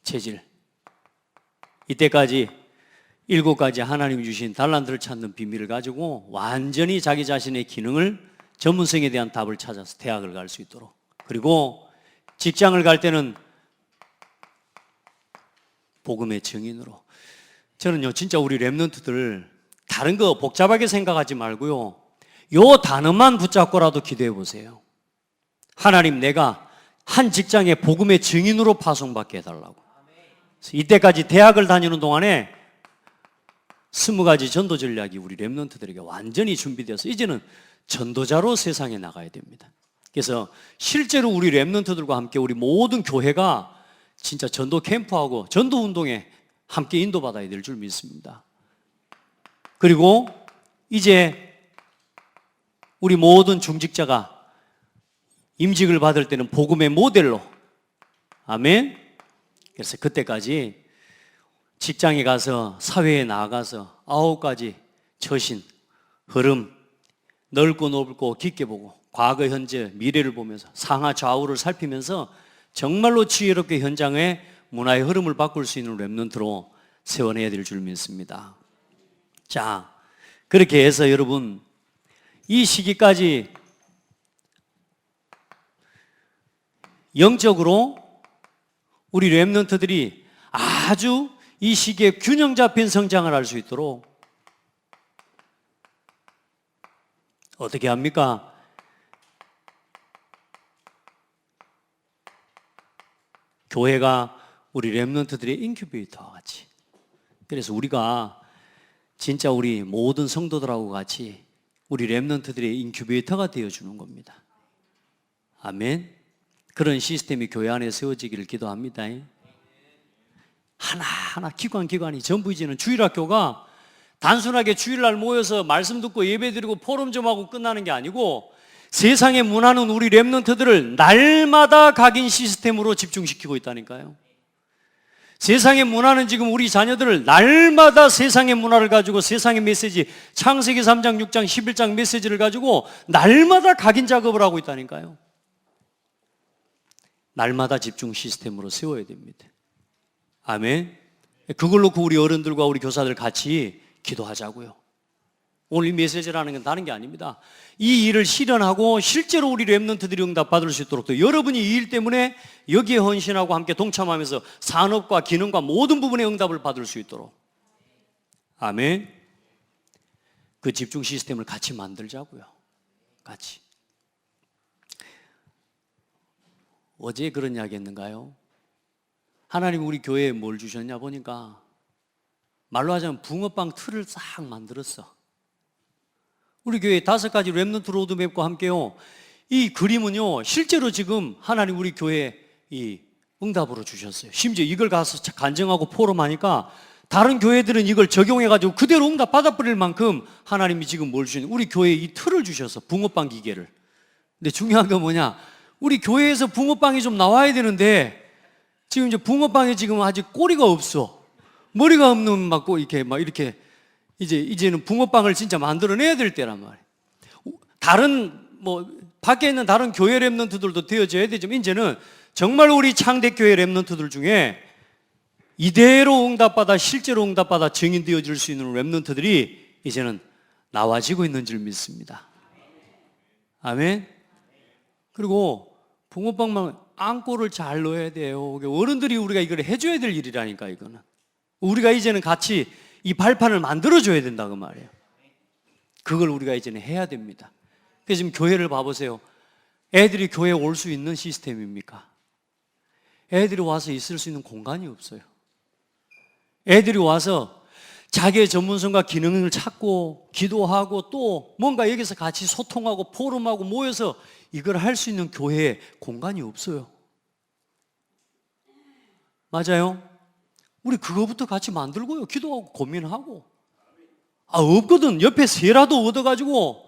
체질. 이때까지 7가지 하나님이 주신 달란트를 찾는 비밀을 가지고 완전히 자기 자신의 기능을, 전문성에 대한 답을 찾아서 대학을 갈 수 있도록, 그리고 직장을 갈 때는 복음의 증인으로. 저는요, 진짜 우리 렘넌트들 다른 거 복잡하게 생각하지 말고요, 요 단어만 붙잡고라도 기도해 보세요. 하나님, 내가 한 직장에 복음의 증인으로 파송받게 해달라고. 이때까지 대학을 다니는 동안에 20가지 전도 전략이 우리 렘넌트들에게 완전히 준비되어서 이제는 전도자로 세상에 나가야 됩니다. 그래서 실제로 우리 렘넌트들과 함께 우리 모든 교회가 진짜 전도 캠프하고 전도 운동에 함께 인도받아야 될 줄 믿습니다. 그리고 이제 우리 모든 중직자가 임직을 받을 때는 복음의 모델로, 아멘. 그래서 그때까지 직장에 가서, 사회에 나가서 9가지 처신, 흐름, 넓고 넓고 깊게 보고 과거, 현재, 미래를 보면서 상하 좌우를 살피면서 정말로 지혜롭게 현장의 문화의 흐름을 바꿀 수 있는 렘넌트로 세워내야 될 줄 믿습니다. 자, 그렇게 해서 여러분, 이 시기까지 영적으로 우리 렘넌트들이 아주 이 시기에 균형 잡힌 성장을 할 수 있도록 어떻게 합니까? 교회가 우리 렘넌트들의 인큐베이터와 같이, 그래서 우리가 진짜 우리 모든 성도들하고 같이 우리 렘넌트들의 인큐베이터가 되어주는 겁니다. 아멘. 그런 시스템이 교회 안에 세워지기를 기도합니다. 하나하나 기관이 전부 이제는 주일학교가 단순하게 주일날 모여서 말씀 듣고 예배드리고 포럼 좀 하고 끝나는 게 아니고 세상의 문화는 우리 렘넌트들을 날마다 각인 시스템으로 집중시키고 있다니까요. 세상의 문화는 지금 우리 자녀들을 날마다 세상의 문화를 가지고 세상의 메시지, 창세기 3장, 6장, 11장 메시지를 가지고 날마다 각인 작업을 하고 있다니까요. 날마다 집중 시스템으로 세워야 됩니다. 아멘. 그걸 놓고 우리 어른들과 우리 교사들 같이 기도하자고요. 오늘 이 메시지라는 건 다른 게 아닙니다. 이 일을 실현하고 실제로 우리 렘넌트들이 응답받을 수 있도록 또 여러분이 이 일 때문에 여기에 헌신하고 함께 동참하면서 산업과 기능과 모든 부분의 응답을 받을 수 있도록. 아멘. 그 집중 시스템을 같이 만들자고요. 같이. 어제 그런 이야기 했는가요? 하나님 우리 교회에 뭘 주셨냐 보니까 말로 하자면 붕어빵 틀을 싹 만들었어. 우리 교회 5가지 렘넌트 로드맵과 함께요. 이 그림은요, 실제로 지금 하나님 우리 교회에 이 응답으로 주셨어요. 심지어 이걸 가서 간증하고 포럼하니까 다른 교회들은 이걸 적용해가지고 그대로 응답 받아버릴 만큼 하나님이 지금 뭘 주셨냐? 우리 교회에 이 틀을 주셔서 붕어빵 기계를. 근데 중요한 건 뭐냐? 우리 교회에서 붕어빵이 좀 나와야 되는데 지금 이제 붕어빵이 지금 아직 꼬리가 없어. 머리가 없는 막 이렇게 이제는 붕어빵을 진짜 만들어내야 될 때란 말이에요. 다른 밖에 있는 다른 교회 렘넌트들도 되어져야 되지만 이제는 정말 우리 창대교회 렘넌트들 중에 이대로 응답받아 실제로 응답받아 증인되어질 수 있는 렘넌트들이 이제는 나와지고 있는 줄 믿습니다. 아멘. 그리고 붕어빵만 안고를 잘 넣어야 돼요. 어른들이 우리가 이걸 해줘야 될 일이라니까. 이거는 우리가 이제는 같이 이 발판을 만들어줘야 된다고 말이에요. 그걸 우리가 이제는 해야 됩니다. 그래서 지금 교회를 봐보세요. 애들이 교회에 올 수 있는 시스템입니까? 애들이 와서 있을 수 있는 공간이 없어요. 애들이 와서 자기의 전문성과 기능을 찾고 기도하고 또 뭔가 여기서 같이 소통하고 포럼하고 모여서 이걸 할 수 있는 교회에 공간이 없어요. 맞아요? 우리 그거부터 같이 만들고요. 기도하고 고민하고. 없거든. 옆에 새라도 얻어가지고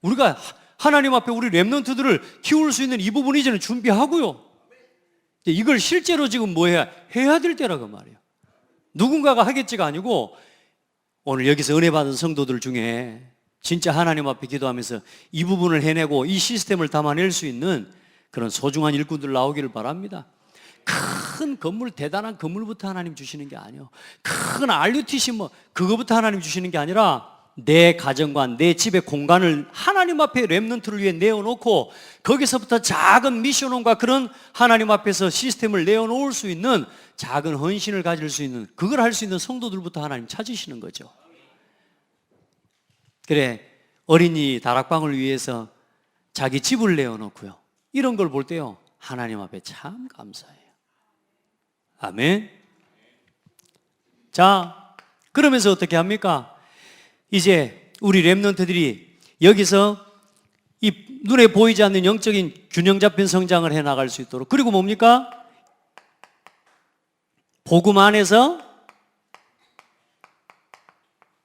우리가 하나님 앞에 우리 렘넌트들을 키울 수 있는 이 부분 이제는 준비하고요. 이걸 실제로 지금 해야 될 때라고 말이에요. 누군가가 하겠지가 아니고 오늘 여기서 은혜 받은 성도들 중에 진짜 하나님 앞에 기도하면서 이 부분을 해내고 이 시스템을 담아낼 수 있는 그런 소중한 일꾼들 나오기를 바랍니다. 큰 건물, 대단한 건물부터 하나님 주시는 게 아니에요. 큰 RUTC 그거부터 하나님 주시는 게 아니라 내 가정과 내 집의 공간을 하나님 앞에 렘넌트를 위해 내어놓고 거기서부터 작은 미션홈과 그런 하나님 앞에서 시스템을 내어놓을 수 있는 작은 헌신을 가질 수 있는 그걸 할 수 있는 성도들부터 하나님 찾으시는 거죠. 그래, 어린이 다락방을 위해서 자기 집을 내어놓고요. 이런 걸 볼 때요, 하나님 앞에 참 감사해요. 아멘. 자, 그러면서 어떻게 합니까? 이제 우리 렘넌트들이 여기서 이 눈에 보이지 않는 영적인 균형 잡힌 성장을 해 나갈 수 있도록, 그리고 뭡니까? 복음 안에서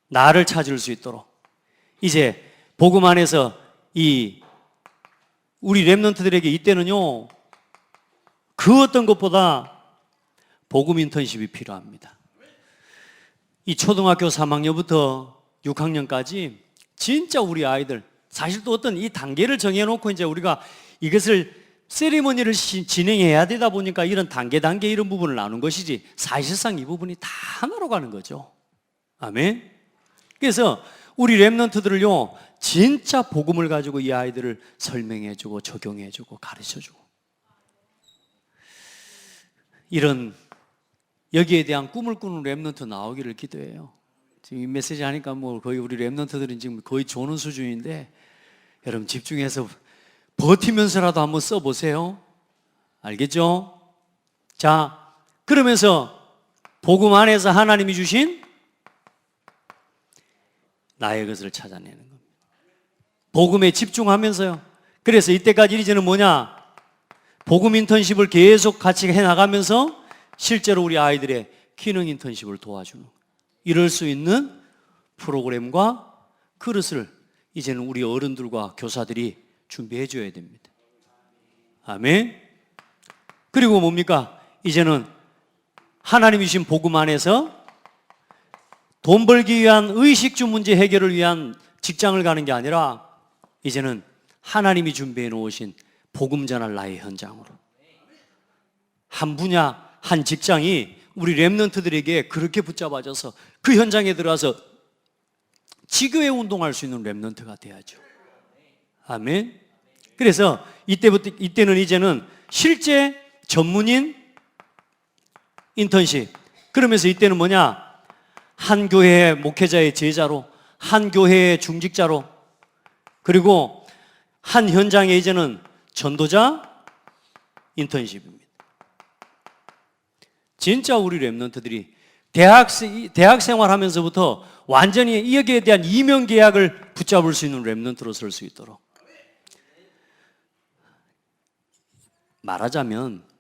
나를 찾을 수 있도록 이제 복음 안에서 이 우리 렘넌트들에게 이때는요, 그 어떤 것보다 복음 인턴십이 필요합니다. 이 초등학교 3학년부터 6학년까지 진짜 우리 아이들, 사실 또 어떤 이 단계를 정해놓고 이제 우리가 이것을 세리머니를 진행해야 되다 보니까 이런 단계 이런 부분을 나눈 것이지 사실상 이 부분이 다 하나로 가는 거죠. 아멘. 그래서 우리 렘넌트들을요, 진짜 복음을 가지고 이 아이들을 설명해주고 적용해주고 가르쳐주고, 이런 여기에 대한 꿈을 꾸는 렘넌트 나오기를 기도해요. 지금 이 메시지 하니까 거의 우리 렘넌트들은 지금 거의 조는 수준인데, 여러분 집중해서 버티면서라도 한번 써보세요. 알겠죠? 자, 그러면서 복음 안에서 하나님이 주신 나의 것을 찾아내는 겁니다. 복음에 집중하면서요. 그래서 이때까지 이제는 뭐냐? 복음 인턴십을 계속 같이 해나가면서 실제로 우리 아이들의 기능 인턴십을 도와주는 거예요. 이럴 수 있는 프로그램과 그릇을 이제는 우리 어른들과 교사들이 준비해 줘야 됩니다. 아멘. 그리고 뭡니까? 이제는 하나님이 주신 복음 안에서 돈 벌기 위한 의식주 문제 해결을 위한 직장을 가는 게 아니라 이제는 하나님이 준비해 놓으신 복음 전할 나의 현장으로, 한 분야 한 직장이 우리 렘넌트들에게 그렇게 붙잡아져서 그 현장에 들어가서 지교회 운동할 수 있는 렘넌트가 돼야죠. 아멘. 그래서 이때는 이제는 실제 전문인 인턴십, 그러면서 이때는 뭐냐? 한 교회의 목회자의 제자로, 한 교회의 중직자로, 그리고 한 현장에 이제는 전도자 인턴십입니다. 진짜 우리 렘넌트들이 대학 생활하면서부터 완전히 여기에 대한 이명 계약을 붙잡을 수 있는 렘넌트로 설 수 있도록, 말하자면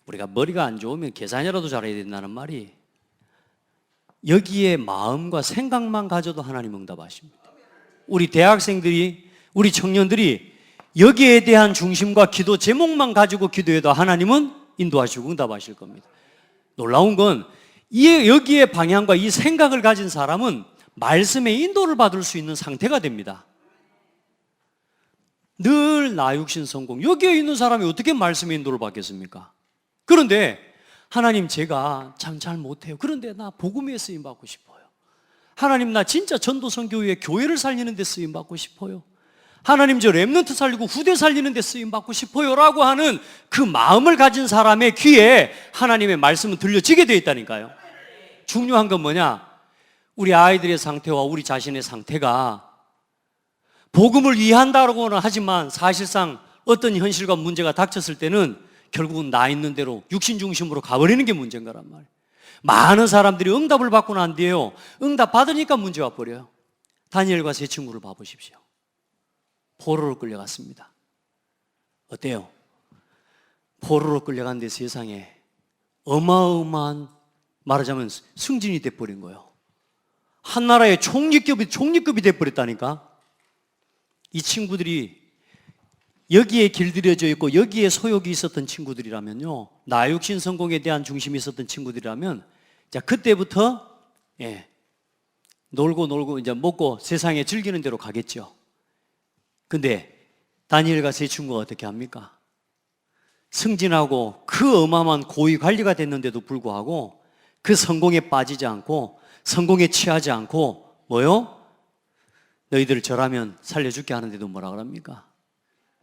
우리가 머리가 안 좋으면 계산이라도 잘해야 된다는 말이, 여기에 마음과 생각만 가져도 하나님 응답하십니다. 우리 대학생들이, 우리 청년들이 여기에 대한 중심과 기도 제목만 가지고 기도해도 하나님은 인도하시고 응답하실 겁니다. 놀라운 건 여기에 방향과 이 생각을 가진 사람은 말씀의 인도를 받을 수 있는 상태가 됩니다. 늘 나 육신 성공, 여기에 있는 사람이 어떻게 말씀의 인도를 받겠습니까? 그런데 하나님, 제가 참 잘 못해요. 그런데 나 복음에 쓰임 받고 싶어요. 하나님, 나 진짜 전도선교회 교회를 살리는 데 쓰임 받고 싶어요. 하나님, 저 렘넌트 살리고 후대 살리는 데 쓰임 받고 싶어요 라고 하는 그 마음을 가진 사람의 귀에 하나님의 말씀은 들려지게 되어 있다니까요. 중요한 건 뭐냐? 우리 아이들의 상태와 우리 자신의 상태가 복음을 이해한다고는 하지만 사실상 어떤 현실과 문제가 닥쳤을 때는 결국은 나 있는 대로 육신 중심으로 가버리는 게 문제인 거란 말이에요. 많은 사람들이 응답을 받고 난 뒤에요, 응답 받으니까 문제 와버려요. 다니엘과 세 친구를 봐보십시오. 포로로 끌려갔습니다. 어때요? 포로로 끌려갔는데 세상에 어마어마한, 말하자면 승진이 돼버린 거예요. 한 나라의 총리급이 돼버렸다니까. 이 친구들이 여기에 길들여져 있고 여기에 소욕이 있었던 친구들이라면요, 나 육신 성공에 대한 중심이 있었던 친구들이라면, 자, 그때부터 놀고 이제 먹고 세상에 즐기는 대로 가겠죠. 근데 다니엘과 세 친구가 어떻게 합니까? 승진하고 그 어마어마한 고위 관리가 됐는데도 불구하고 그 성공에 빠지지 않고 성공에 취하지 않고 뭐요? 너희들 절하면 살려줄게 하는데도 뭐라 그럽니까?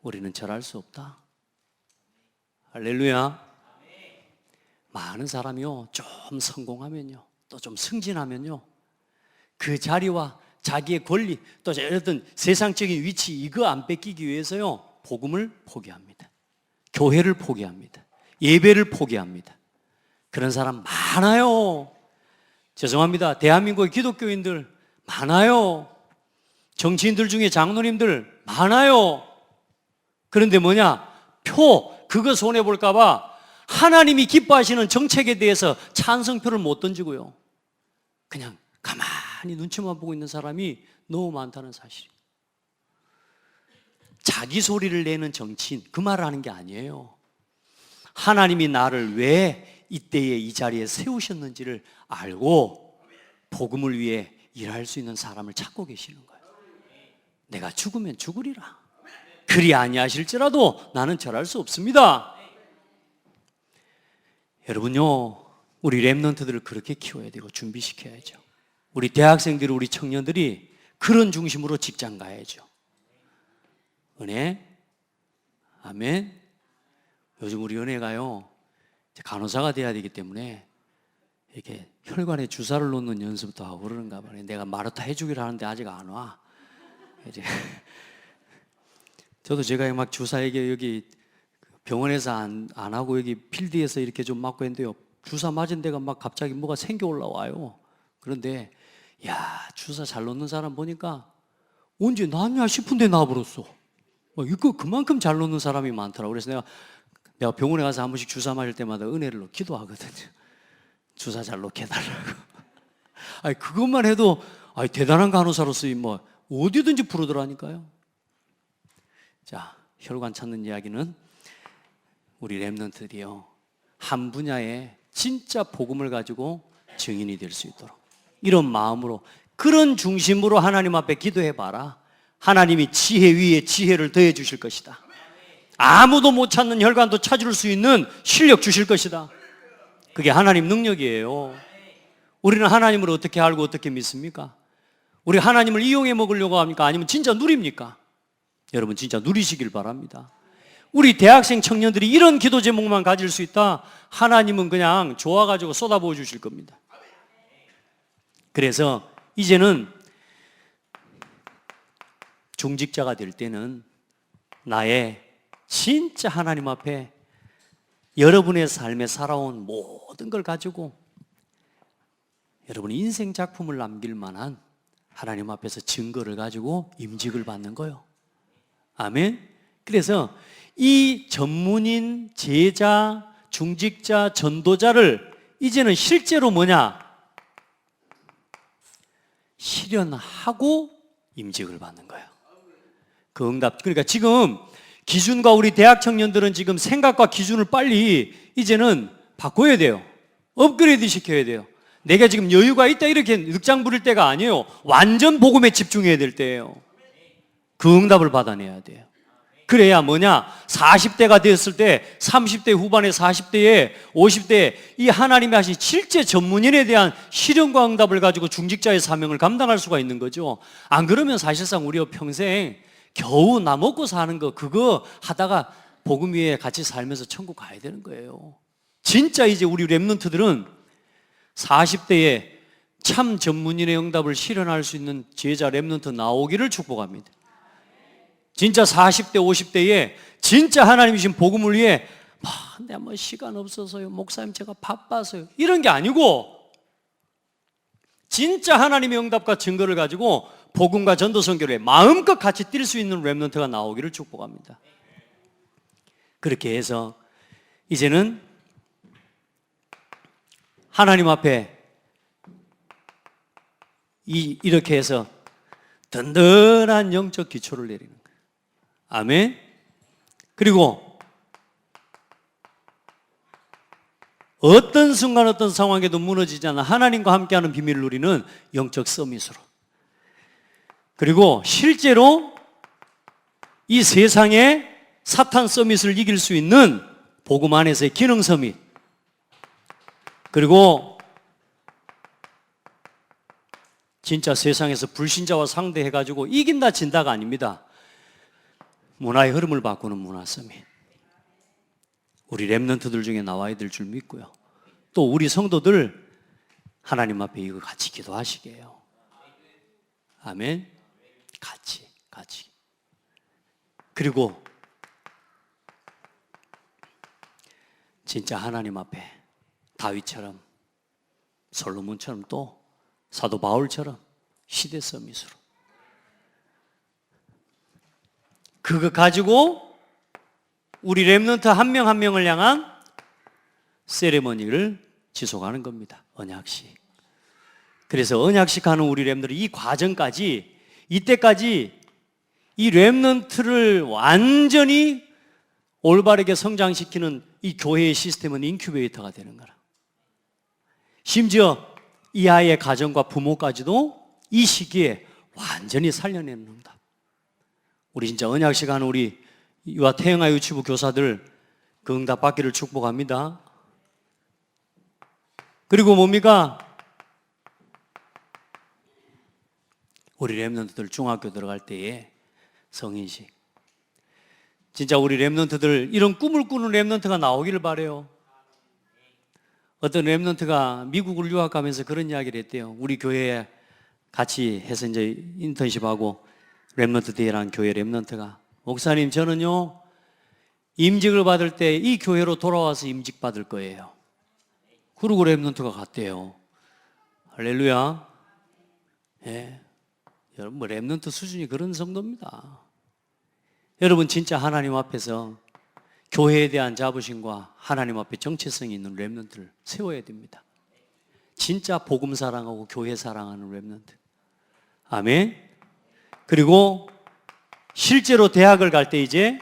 우리는 절할 수 없다. 할렐루야. 많은 사람이요, 좀 성공하면요, 또 좀 승진하면요, 그 자리와 자기의 권리, 또 어떤 세상적인 위치, 이거 안 뺏기기 위해서요, 복음을 포기합니다. 교회를 포기합니다. 예배를 포기합니다. 그런 사람 많아요. 죄송합니다. 대한민국의 기독교인들 많아요. 정치인들 중에 장로님들 많아요. 그런데 뭐냐? 그거 손해볼까봐 하나님이 기뻐하시는 정책에 대해서 찬성표를 못 던지고요, 그냥 가만히 눈치만 보고 있는 사람이 너무 많다는 사실이에요. 자기 소리를 내는 정치인, 그 말을 하는 게 아니에요. 하나님이 나를 왜 이때에 이 자리에 세우셨는지를 알고 복음을 위해 일할 수 있는 사람을 찾고 계시는 거예요. 내가 죽으면 죽으리라. 그리 아니하실지라도 나는 절할 수 없습니다. 여러분요, 우리 렘넌트들을 그렇게 키워야 되고 준비시켜야죠. 우리 대학생들이, 우리 청년들이 그런 중심으로 직장 가야죠. 은혜? 아멘? 요즘 우리 은혜가요, 간호사가 돼야 되기 때문에 이렇게 혈관에 주사를 놓는 연습도 하고 그러는가 봐요. 내가 마르타 해주기를 하는데 아직 안 와. 이제 저도 제가 막 주사에게 여기 병원에서 안 하고 여기 필드에서 이렇게 좀 맞고 했는데요. 주사 맞은 데가 막 갑자기 뭐가 생겨 올라와요. 그런데 야, 주사 잘 놓는 사람 보니까 언제 낫냐 싶은데 나와버렸어. 이거 그만큼 잘 놓는 사람이 많더라고. 그래서 내가 병원에 가서 한 번씩 주사 맞을 때마다 은혜를 기도하거든요. 주사 잘 놓게 해달라고. 아니, 그것만 해도 대단한 간호사로서 뭐 어디든지 부르더라니까요. 자, 혈관 찾는 이야기는 우리 렘넌트들이요, 한 분야에 진짜 복음을 가지고 증인이 될 수 있도록 이런 마음으로, 그런 중심으로 하나님 앞에 기도해 봐라. 하나님이 지혜 위에 지혜를 더해 주실 것이다. 아무도 못 찾는 혈관도 찾을 수 있는 실력 주실 것이다. 그게 하나님 능력이에요. 우리는 하나님을 어떻게 알고 어떻게 믿습니까? 우리 하나님을 이용해 먹으려고 합니까? 아니면 진짜 누립니까? 여러분, 진짜 누리시길 바랍니다. 우리 대학생 청년들이 이런 기도 제목만 가질 수 있다, 하나님은 그냥 좋아가지고 쏟아부어 주실 겁니다. 그래서 이제는 중직자가 될 때는 나의 진짜 하나님 앞에 여러분의 삶에 살아온 모든 걸 가지고 여러분의 인생 작품을 남길 만한 하나님 앞에서 증거를 가지고 임직을 받는 거예요. 아멘. 그래서 이 전문인, 제자, 중직자, 전도자를 이제는 실제로 뭐냐? 실현하고 임직을 받는 거예요. 그 응답. 그러니까 지금 기준과 우리 대학 청년들은 지금 생각과 기준을 빨리 이제는 바꿔야 돼요. 업그레이드 시켜야 돼요. 내가 지금 여유가 있다 이렇게 늑장 부릴 때가 아니에요. 완전 복음에 집중해야 될 때예요. 그 응답을 받아내야 돼요. 그래야 뭐냐? 40대가 되었을 때 30대 후반에 40대에 50대에 이 하나님이 하신 실제 전문인에 대한 실현과 응답을 가지고 중직자의 사명을 감당할 수가 있는 거죠. 안 그러면 사실상 우리가 평생 겨우 나 먹고 사는 거 그거 하다가 복음 위에 같이 살면서 천국 가야 되는 거예요. 진짜 이제 우리 렘넌트들은 40대에 참 전문인의 응답을 실현할 수 있는 제자 렘넌트 나오기를 축복합니다. 진짜 40대, 50대에 진짜 하나님이 주신 복음을 위해 내가 뭐 시간 없어서요, 목사님 제가 바빠서요, 이런 게 아니고 진짜 하나님의 응답과 증거를 가지고 복음과 전도 선교를 마음껏 같이 뛸 수 있는 렘넌트가 나오기를 축복합니다. 그렇게 해서 이제는 하나님 앞에 이렇게 해서 든든한 영적 기초를 내리는 거예요. 아멘. 그리고 어떤 순간 어떤 상황에도 무너지지 않는 하나님과 함께하는 비밀을 누리는 영적 서밋으로, 그리고 실제로 이 세상에 사탄 서밋을 이길 수 있는 복음 안에서의 기능 서밋, 그리고 진짜 세상에서 불신자와 상대해가지고 이긴다 진다가 아닙니다. 문화의 흐름을 바꾸는 문화 서밋, 우리 렘넌트들 중에 나와야 될 줄 믿고요. 또 우리 성도들 하나님 앞에 이거 같이 기도하시게 해요. 아멘. 같이. 그리고 진짜 하나님 앞에 다윗처럼, 솔로몬처럼, 또 사도 바울처럼 시대 서밋으로 그거 가지고 우리 렘넌트 한 명 한 명을 향한 세레머니를 지속하는 겁니다. 언약식. 그래서 언약식 하는 우리 렘넌트 이 과정까지, 이때까지 이 렘넌트를 완전히 올바르게 성장시키는 이 교회의 시스템은 인큐베이터가 되는 거라. 심지어 이 아이의 가정과 부모까지도 이 시기에 완전히 살려내는 응답. 우리 진짜 언약식 하는 우리 유아 태영아 유치부 교사들 그 응답 받기를 축복합니다. 그리고 뭡니까? 우리 렘넌트들 중학교 들어갈 때에 성인식, 진짜 우리 렘넌트들 이런 꿈을 꾸는 렘넌트가 나오기를 바래요. 어떤 렘넌트가 미국을 유학 가면서 그런 이야기를 했대요. 우리 교회에 같이 해서 이제 인턴십하고 렘넌트 데이라는 교회 렘넌트가, 목사님 저는요 임직을 받을 때 이 교회로 돌아와서 임직 받을 거예요. 그리고 렘넌트가 갔대요. 할렐루야. 예. 여러분, 뭐 렘넌트 수준이 그런 정도입니다. 여러분, 진짜 하나님 앞에서 교회에 대한 자부심과 하나님 앞에 정체성이 있는 렘넌트를 세워야 됩니다. 진짜 복음 사랑하고 교회 사랑하는 렘넌트. 아멘. 그리고 실제로 대학을 갈 때 이제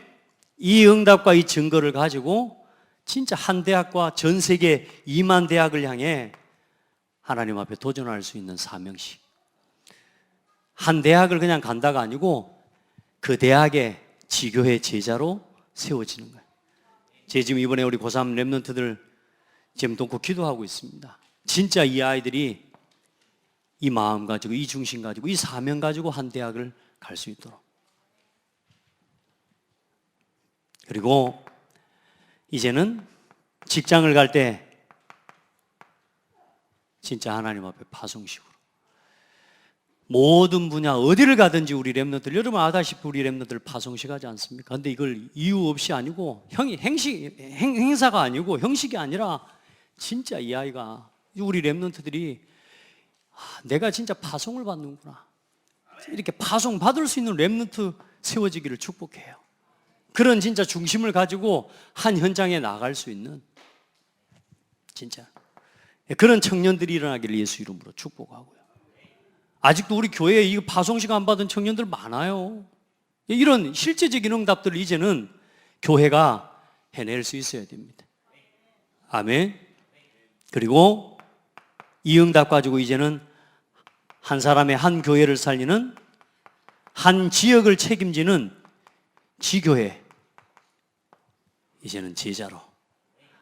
이 응답과 이 증거를 가지고 진짜 한 대학과 전 세계 2만 대학을 향해 하나님 앞에 도전할 수 있는 사명식. 한 대학을 그냥 간다가 아니고 그 대학의 지교회 제자로 세워지는 거예요. 제가 지금 이번에 우리 고3 렘넌트들 지금 돕고 기도하고 있습니다. 진짜 이 아이들이 이 마음 가지고, 이 중심 가지고, 이 사명 가지고 한 대학을 갈 수 있도록. 그리고 이제는 직장을 갈 때 진짜 하나님 앞에 파송식으로 모든 분야 어디를 가든지 우리 렘너들, 여러분 아다시피 우리 렘너들 파송식 하지 않습니까? 근데 이걸 이유 없이 아니고 행사가 아니고 형식이 아니라 진짜 이 아이가, 우리 렘너들이 내가 진짜 파송을 받는구나, 이렇게 파송 받을 수 있는 렘너트 세워지기를 축복해요. 그런 진짜 중심을 가지고 한 현장에 나갈 수 있는 진짜 그런 청년들이 일어나기를 예수 이름으로 축복하고요. 아직도 우리 교회에 이 파송식 안 받은 청년들 많아요. 이런 실제적인 응답들을 이제는 교회가 해낼 수 있어야 됩니다. 아멘. 그리고 이 응답 가지고 이제는 한 사람의 한 교회를 살리는, 한 지역을 책임지는 지교회, 이제는 제자로,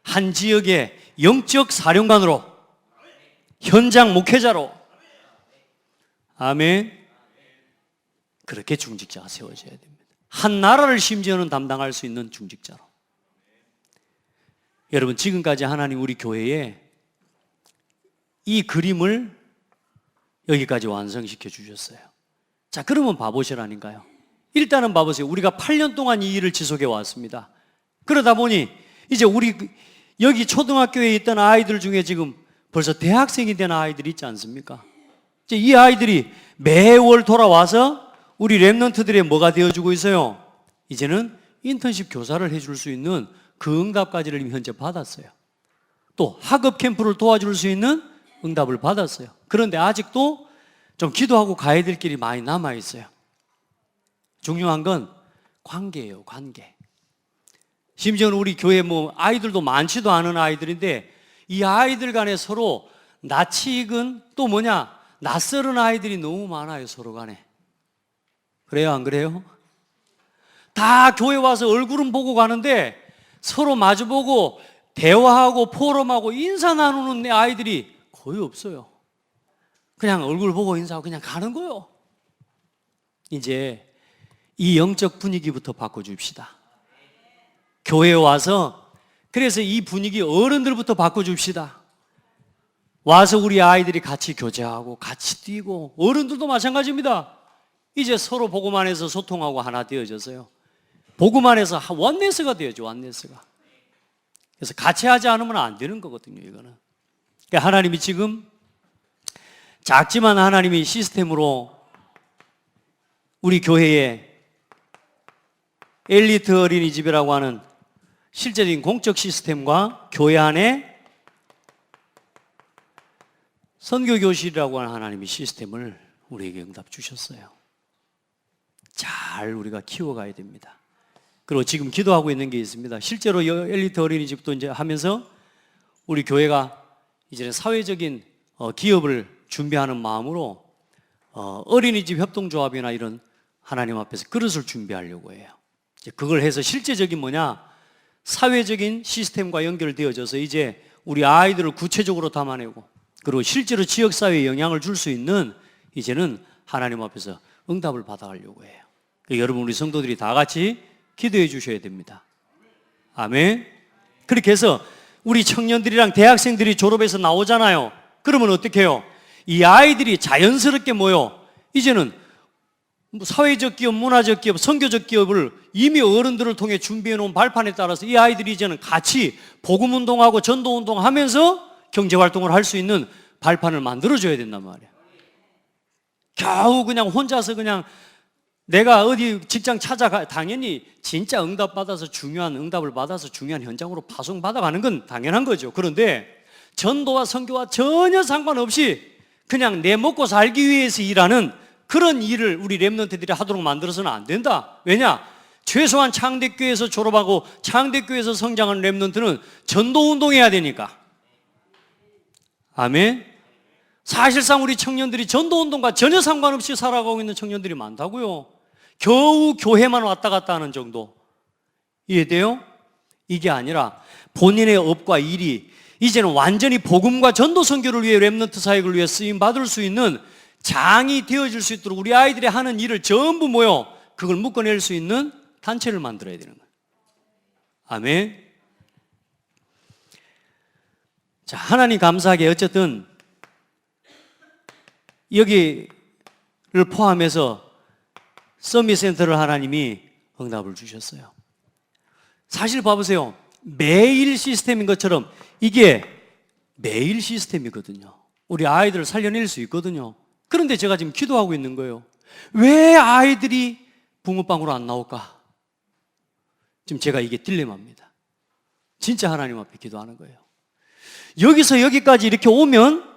한 지역의 영적 사령관으로, 현장 목회자로, 아멘. 그렇게 중직자가 세워져야 됩니다. 한 나라를 심지어는 담당할 수 있는 중직자로. 여러분, 지금까지 하나님 우리 교회에 이 그림을 여기까지 완성시켜 주셨어요. 자, 그러면 봐보시라니까요. 일단은 봐보세요. 우리가 8년 동안 이 일을 지속해 왔습니다. 그러다 보니 이제 우리 여기 초등학교에 있던 아이들 중에 지금 벌써 대학생이 된 아이들이 있지 않습니까? 이제 이 아이들이 매월 돌아와서 우리 렘넌트들의 뭐가 되어주고 있어요? 이제는 인턴십 교사를 해줄 수 있는 그 응답까지를 이미 현재 받았어요. 또 학업 캠프를 도와줄 수 있는 응답을 받았어요. 그런데 아직도 좀 기도하고 가야 될 길이 많이 남아있어요. 중요한 건 관계예요, 관계. 심지어는 우리 교회 뭐 아이들도 많지도 않은 아이들인데 이 아이들 간에 서로 낯이 익은, 또 뭐냐, 낯설은 아이들이 너무 많아요, 서로 간에. 그래요, 안 그래요? 다 교회 와서 얼굴은 보고 가는데 서로 마주보고 대화하고 포럼하고 인사 나누는 내 아이들이 거의 없어요. 그냥 얼굴 보고 인사하고 그냥 가는 거예요. 이제 이 영적 분위기부터 바꿔줍시다. 교회에 와서, 그래서 이 분위기 어른들부터 바꿔줍시다. 와서 우리 아이들이 같이 교제하고 같이 뛰고, 어른들도 마찬가지입니다. 이제 서로 복음 안에서 소통하고 하나 되어져서요, 복음 안에서 원네스가 되어져, 원네스가. 그래서 같이 하지 않으면 안 되는 거거든요, 이거는. 그러니까 하나님이 지금 작지만 하나님이 시스템으로 우리 교회에 엘리트 어린이집이라고 하는 실제적인 공적 시스템과 교회 안에 선교교실이라고 하는 하나님의 시스템을 우리에게 응답 주셨어요. 잘 우리가 키워가야 됩니다. 그리고 지금 기도하고 있는 게 있습니다. 실제로 엘리트 어린이집도 이제 하면서 우리 교회가 이제는 사회적인 기업을 준비하는 마음으로 어린이집 협동조합이나 이런 하나님 앞에서 그릇을 준비하려고 해요. 이제 그걸 해서 실제적인 뭐냐, 사회적인 시스템과 연결되어져서 이제 우리 아이들을 구체적으로 담아내고, 그리고 실제로 지역사회에 영향을 줄 수 있는 이제는 하나님 앞에서 응답을 받아가려고 해요. 여러분, 우리 성도들이 다 같이 기도해 주셔야 됩니다. 아멘. 그렇게 해서 우리 청년들이랑 대학생들이 졸업해서 나오잖아요. 그러면 어떻게 해요? 이 아이들이 자연스럽게 뭐요? 이제는 사회적 기업, 문화적 기업, 선교적 기업을 이미 어른들을 통해 준비해 놓은 발판에 따라서 이 아이들이 이제는 같이 복음운동하고 전도운동하면서 경제활동을 할 수 있는 발판을 만들어줘야 된단 말이야. 겨우 그냥 혼자서 그냥 내가 어디 직장 찾아가, 당연히 진짜 중요한 응답을 받아서 중요한 현장으로 파송받아가는 건 당연한 거죠. 그런데 전도와 선교와 전혀 상관없이 그냥 내 먹고 살기 위해서 일하는 그런 일을 우리 렘넌트들이 하도록 만들어서는 안 된다. 왜냐? 최소한 창대교회에서 졸업하고 창대교회에서 성장한 렘넌트는 전도운동해야 되니까. 아멘. 사실상 우리 청년들이 전도운동과 전혀 상관없이 살아가고 있는 청년들이 많다고요. 겨우 교회만 왔다 갔다 하는 정도. 이해돼요? 이게 아니라 본인의 업과 일이 이제는 완전히 복음과 전도 선교를 위해 렘넌트 사역을 위해 쓰임 받을 수 있는 장이 되어질 수 있도록 우리 아이들이 하는 일을 전부 모여 그걸 묶어낼 수 있는 단체를 만들어야 되는 거예요. 아멘. 자, 하나님 감사하게 어쨌든 여기를 포함해서 서밋 센터를 하나님이 응답을 주셨어요. 사실 봐보세요. 매일 시스템인 것처럼 이게 매일 시스템이거든요. 우리 아이들을 살려낼 수 있거든요. 그런데 제가 지금 기도하고 있는 거예요. 왜 아이들이 붕어빵으로 안 나올까? 지금 제가 이게 딜레마입니다. 진짜 하나님 앞에 기도하는 거예요. 여기서 여기까지 이렇게 오면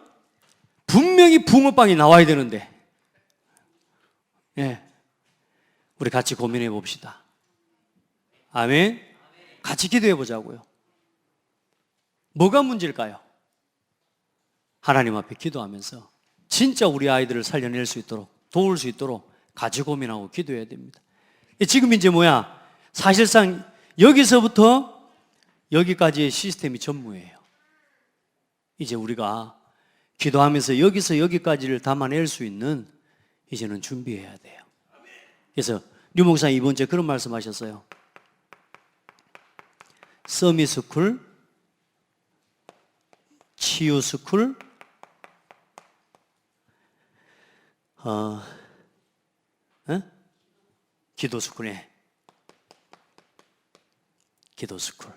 분명히 붕어빵이 나와야 되는데, 예, 우리 같이 고민해 봅시다. 아멘. 같이 기도해 보자고요. 뭐가 문제일까요? 하나님 앞에 기도하면서 진짜 우리 아이들을 살려낼 수 있도록, 도울 수 있도록 같이 고민하고 기도해야 됩니다. 지금 이제 뭐야? 사실상 여기서부터 여기까지의 시스템이 전무예요. 이제 우리가 기도하면서 여기서 여기까지를 담아낼 수 있는 이제는 준비해야 돼요. 그래서 류 목사님 이번 주에 그런 말씀하셨어요. 서밋스쿨, 치유스쿨, 기도스쿨에 기도스쿨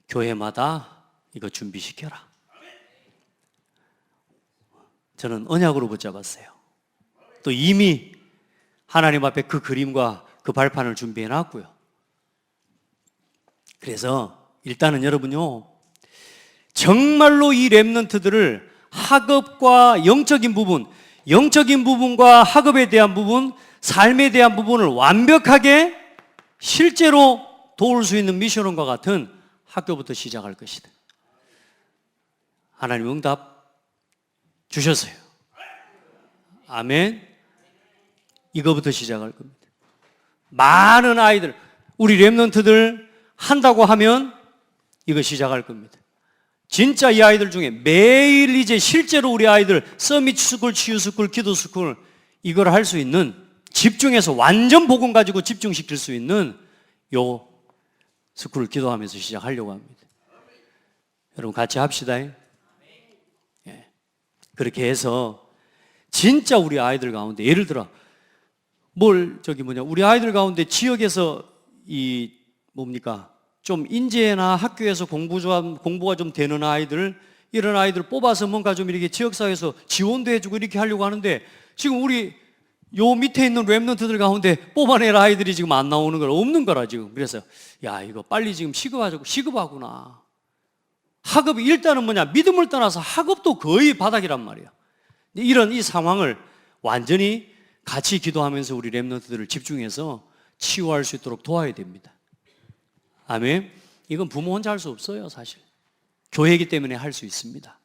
교회마다 이거 준비시켜라. 저는 언약으로 붙잡았어요. 또 이미 하나님 앞에 그 그림과 그 발판을 준비해 놨고요. 그래서 일단은 여러분요, 정말로 이 렘넌트들을 학업과 영적인 부분과 학업에 대한 부분, 삶에 대한 부분을 완벽하게 실제로 도울 수 있는 미션원과 같은 학교부터 시작할 것이다. 하나님 응답 주셨어요. 아멘. 이거부터 시작할 겁니다. 많은 아이들, 우리 렘넌트들 한다고 하면 이거 시작할 겁니다. 진짜 이 아이들 중에 매일 이제 실제로 우리 아이들 서밋 스쿨, 치유 스쿨, 기도 스쿨 이걸 할 수 있는, 집중해서 완전 복음 가지고 집중시킬 수 있는 요 스쿨을 기도하면서 시작하려고 합니다. 여러분 같이 합시다. 예. 그렇게 해서 진짜 우리 아이들 가운데, 예를 들어 우리 아이들 가운데 지역에서 좀 인재나 학교에서 공부가 좀 되는 아이들, 이런 아이들 뽑아서 뭔가 좀 이렇게 지역사회에서 지원도 해주고 이렇게 하려고 하는데, 지금 우리 요 밑에 있는 렘넌트들 가운데 뽑아낼 아이들이 지금 안 나오는 걸, 없는 거라 지금. 그래서 야, 이거 빨리 지금 시급하구나. 학업이 일단은 믿음을 떠나서 학업도 거의 바닥이란 말이야. 이런 이 상황을 완전히 같이 기도하면서 우리 렘넌트들을 집중해서 치유할 수 있도록 도와야 됩니다. 아멘. 이건 부모 혼자 할 수 없어요, 사실. 교회이기 때문에 할 수 있습니다.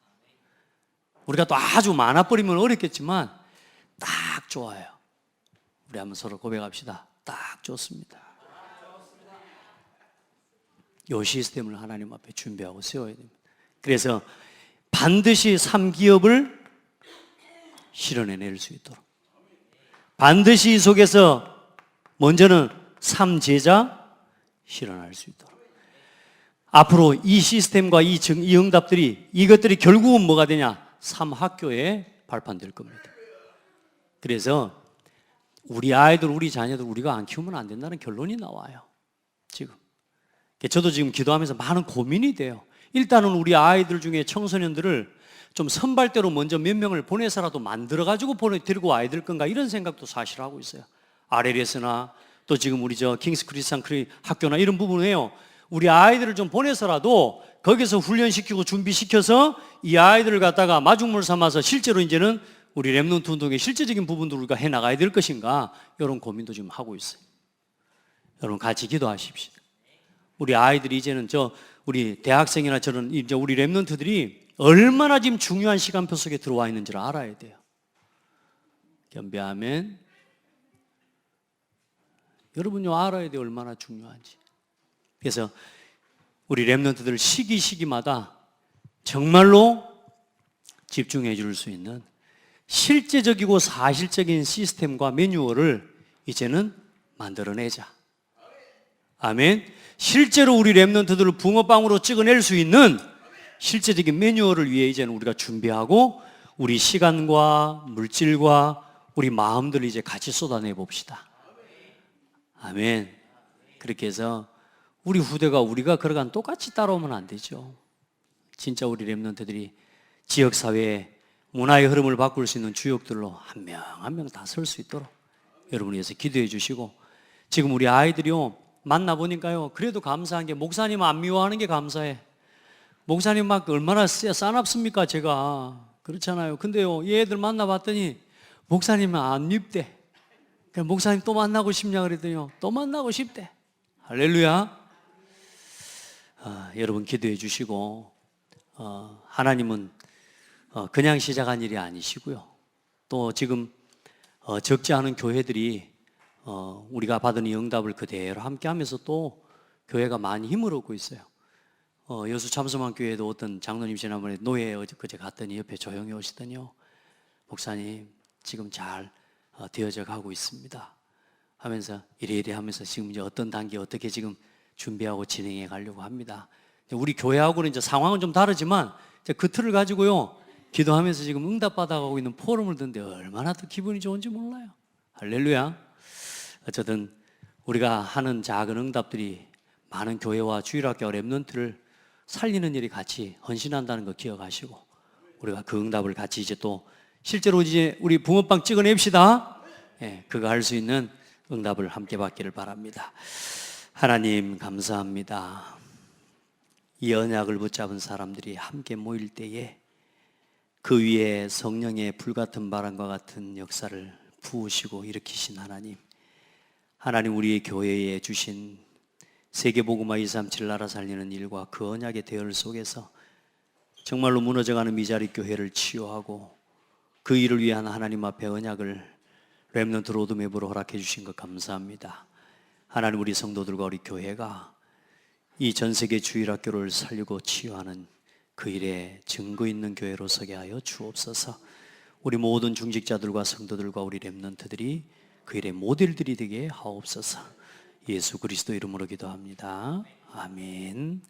우리가 또 아주 많아버리면 어렵겠지만 딱 좋아요. 우리 한번 서로 고백합시다. 딱 좋습니다. 이 시스템을 하나님 앞에 준비하고 세워야 됩니다. 그래서 반드시 3기업을 실현해낼 수 있도록, 반드시 이 속에서 먼저는 3제자 실현할 수 있도록, 앞으로 이 시스템과 이 응답들이, 이것들이 결국은 뭐가 되냐? 3학교에 발판될 겁니다. 그래서 우리 아이들, 우리 자녀들 우리가 안 키우면 안 된다는 결론이 나와요. 지금. 저도 지금 기도하면서 많은 고민이 돼요. 일단은 우리 아이들 중에 청소년들을 좀 선발대로 먼저 몇 명을 보내서라도 만들어가지고 데리고 와야 될 건가 이런 생각도 사실 하고 있어요. RLS나 또 지금 우리 킹스 크리스찬 학교나 이런 부분에요. 우리 아이들을 좀 보내서라도 거기서 훈련시키고 준비시켜서 이 아이들을 갖다가 마중물 삼아서 실제로 이제는 우리 렘넌트 운동의 실제적인 부분도 우리가 해나가야 될 것인가 이런 고민도 지금 하고 있어요. 여러분 같이 기도하십시오. 우리 아이들이 이제는 우리 대학생이나 저런 이제 우리 렘넌트들이 얼마나 지금 중요한 시간표 속에 들어와 있는지를 알아야 돼요. 겸비하면 여러분요 알아야 돼요 얼마나 중요한지. 그래서 우리 렘넌트들 시기마다 정말로 집중해 줄 수 있는 실제적이고 사실적인 시스템과 매뉴얼을 이제는 만들어내자. 아멘. 실제로 우리 렘넌트들을 붕어빵으로 찍어낼 수 있는 실제적인 매뉴얼을 위해 이제는 우리가 준비하고 우리 시간과 물질과 우리 마음들을 이제 같이 쏟아내 봅시다. 아멘. 그렇게 해서 우리 후대가 우리가 걸어간 똑같이 따라오면 안 되죠. 진짜 우리 렘넌트들이 지역사회에 문화의 흐름을 바꿀 수 있는 주역들로 한 명 한 명 다 설 수 있도록 여러분이 위해서 기도해 주시고, 지금 우리 아이들이요 만나보니까요 그래도 감사한 게 목사님 안 미워하는 게 감사해. 목사님 막 얼마나 싸납습니까 제가. 그렇잖아요. 근데요 얘들 만나봤더니 목사님은 안 밉대. 목사님 또 만나고 싶냐 그랬더니요 또 만나고 싶대. 할렐루야. 여러분 기도해 주시고, 하나님은 그냥 시작한 일이 아니시고요 또 지금 적지 않은 교회들이 우리가 받은 이 응답을 그대로 함께 하면서 또 교회가 많이 힘을 얻고 있어요. 여수 참소만 교회에도 어떤 장로님 지난번에 노예 그제 갔더니 옆에 조용히 오시더니요 목사님 지금 잘 되어져 가고 있습니다 하면서 이래 하면서 지금 이제 어떤 단계 어떻게 지금 준비하고 진행해 가려고 합니다. 우리 교회하고는 이제 상황은 좀 다르지만 이제 그 틀을 가지고요 기도하면서 지금 응답받아가고 있는 포럼을 듣는데 얼마나 더 기분이 좋은지 몰라요. 할렐루야. 어쨌든 우리가 하는 작은 응답들이 많은 교회와 주일학교와 렘넌트를 살리는 일이 같이 헌신한다는 거 기억하시고, 우리가 그 응답을 같이 이제 또 실제로 이제 우리 붕어빵 찍어냅시다. 그거 할 수 있는 응답을 함께 받기를 바랍니다. 하나님 감사합니다. 이 언약을 붙잡은 사람들이 함께 모일 때에 그 위에 성령의 불같은 바람과 같은 역사를 부으시고 일으키신 하나님, 하나님 우리의 교회에 주신 세계복음화 237 나라 살리는 일과 그 언약의 대열 속에서 정말로 무너져가는 미자리 교회를 치유하고 그 일을 위한 하나님 앞에 언약을 렘넌트 로드맵으로 허락해 주신 것 감사합니다. 하나님 우리 성도들과 우리 교회가 이 전세계 주일학교를 살리고 치유하는 그 일에 증거 있는 교회로 서게 하여 주옵소서. 우리 모든 중직자들과 성도들과 우리 렘넌트들이 그 일의 모델들이 되게 하옵소서. 예수 그리스도 이름으로 기도합니다. 아멘.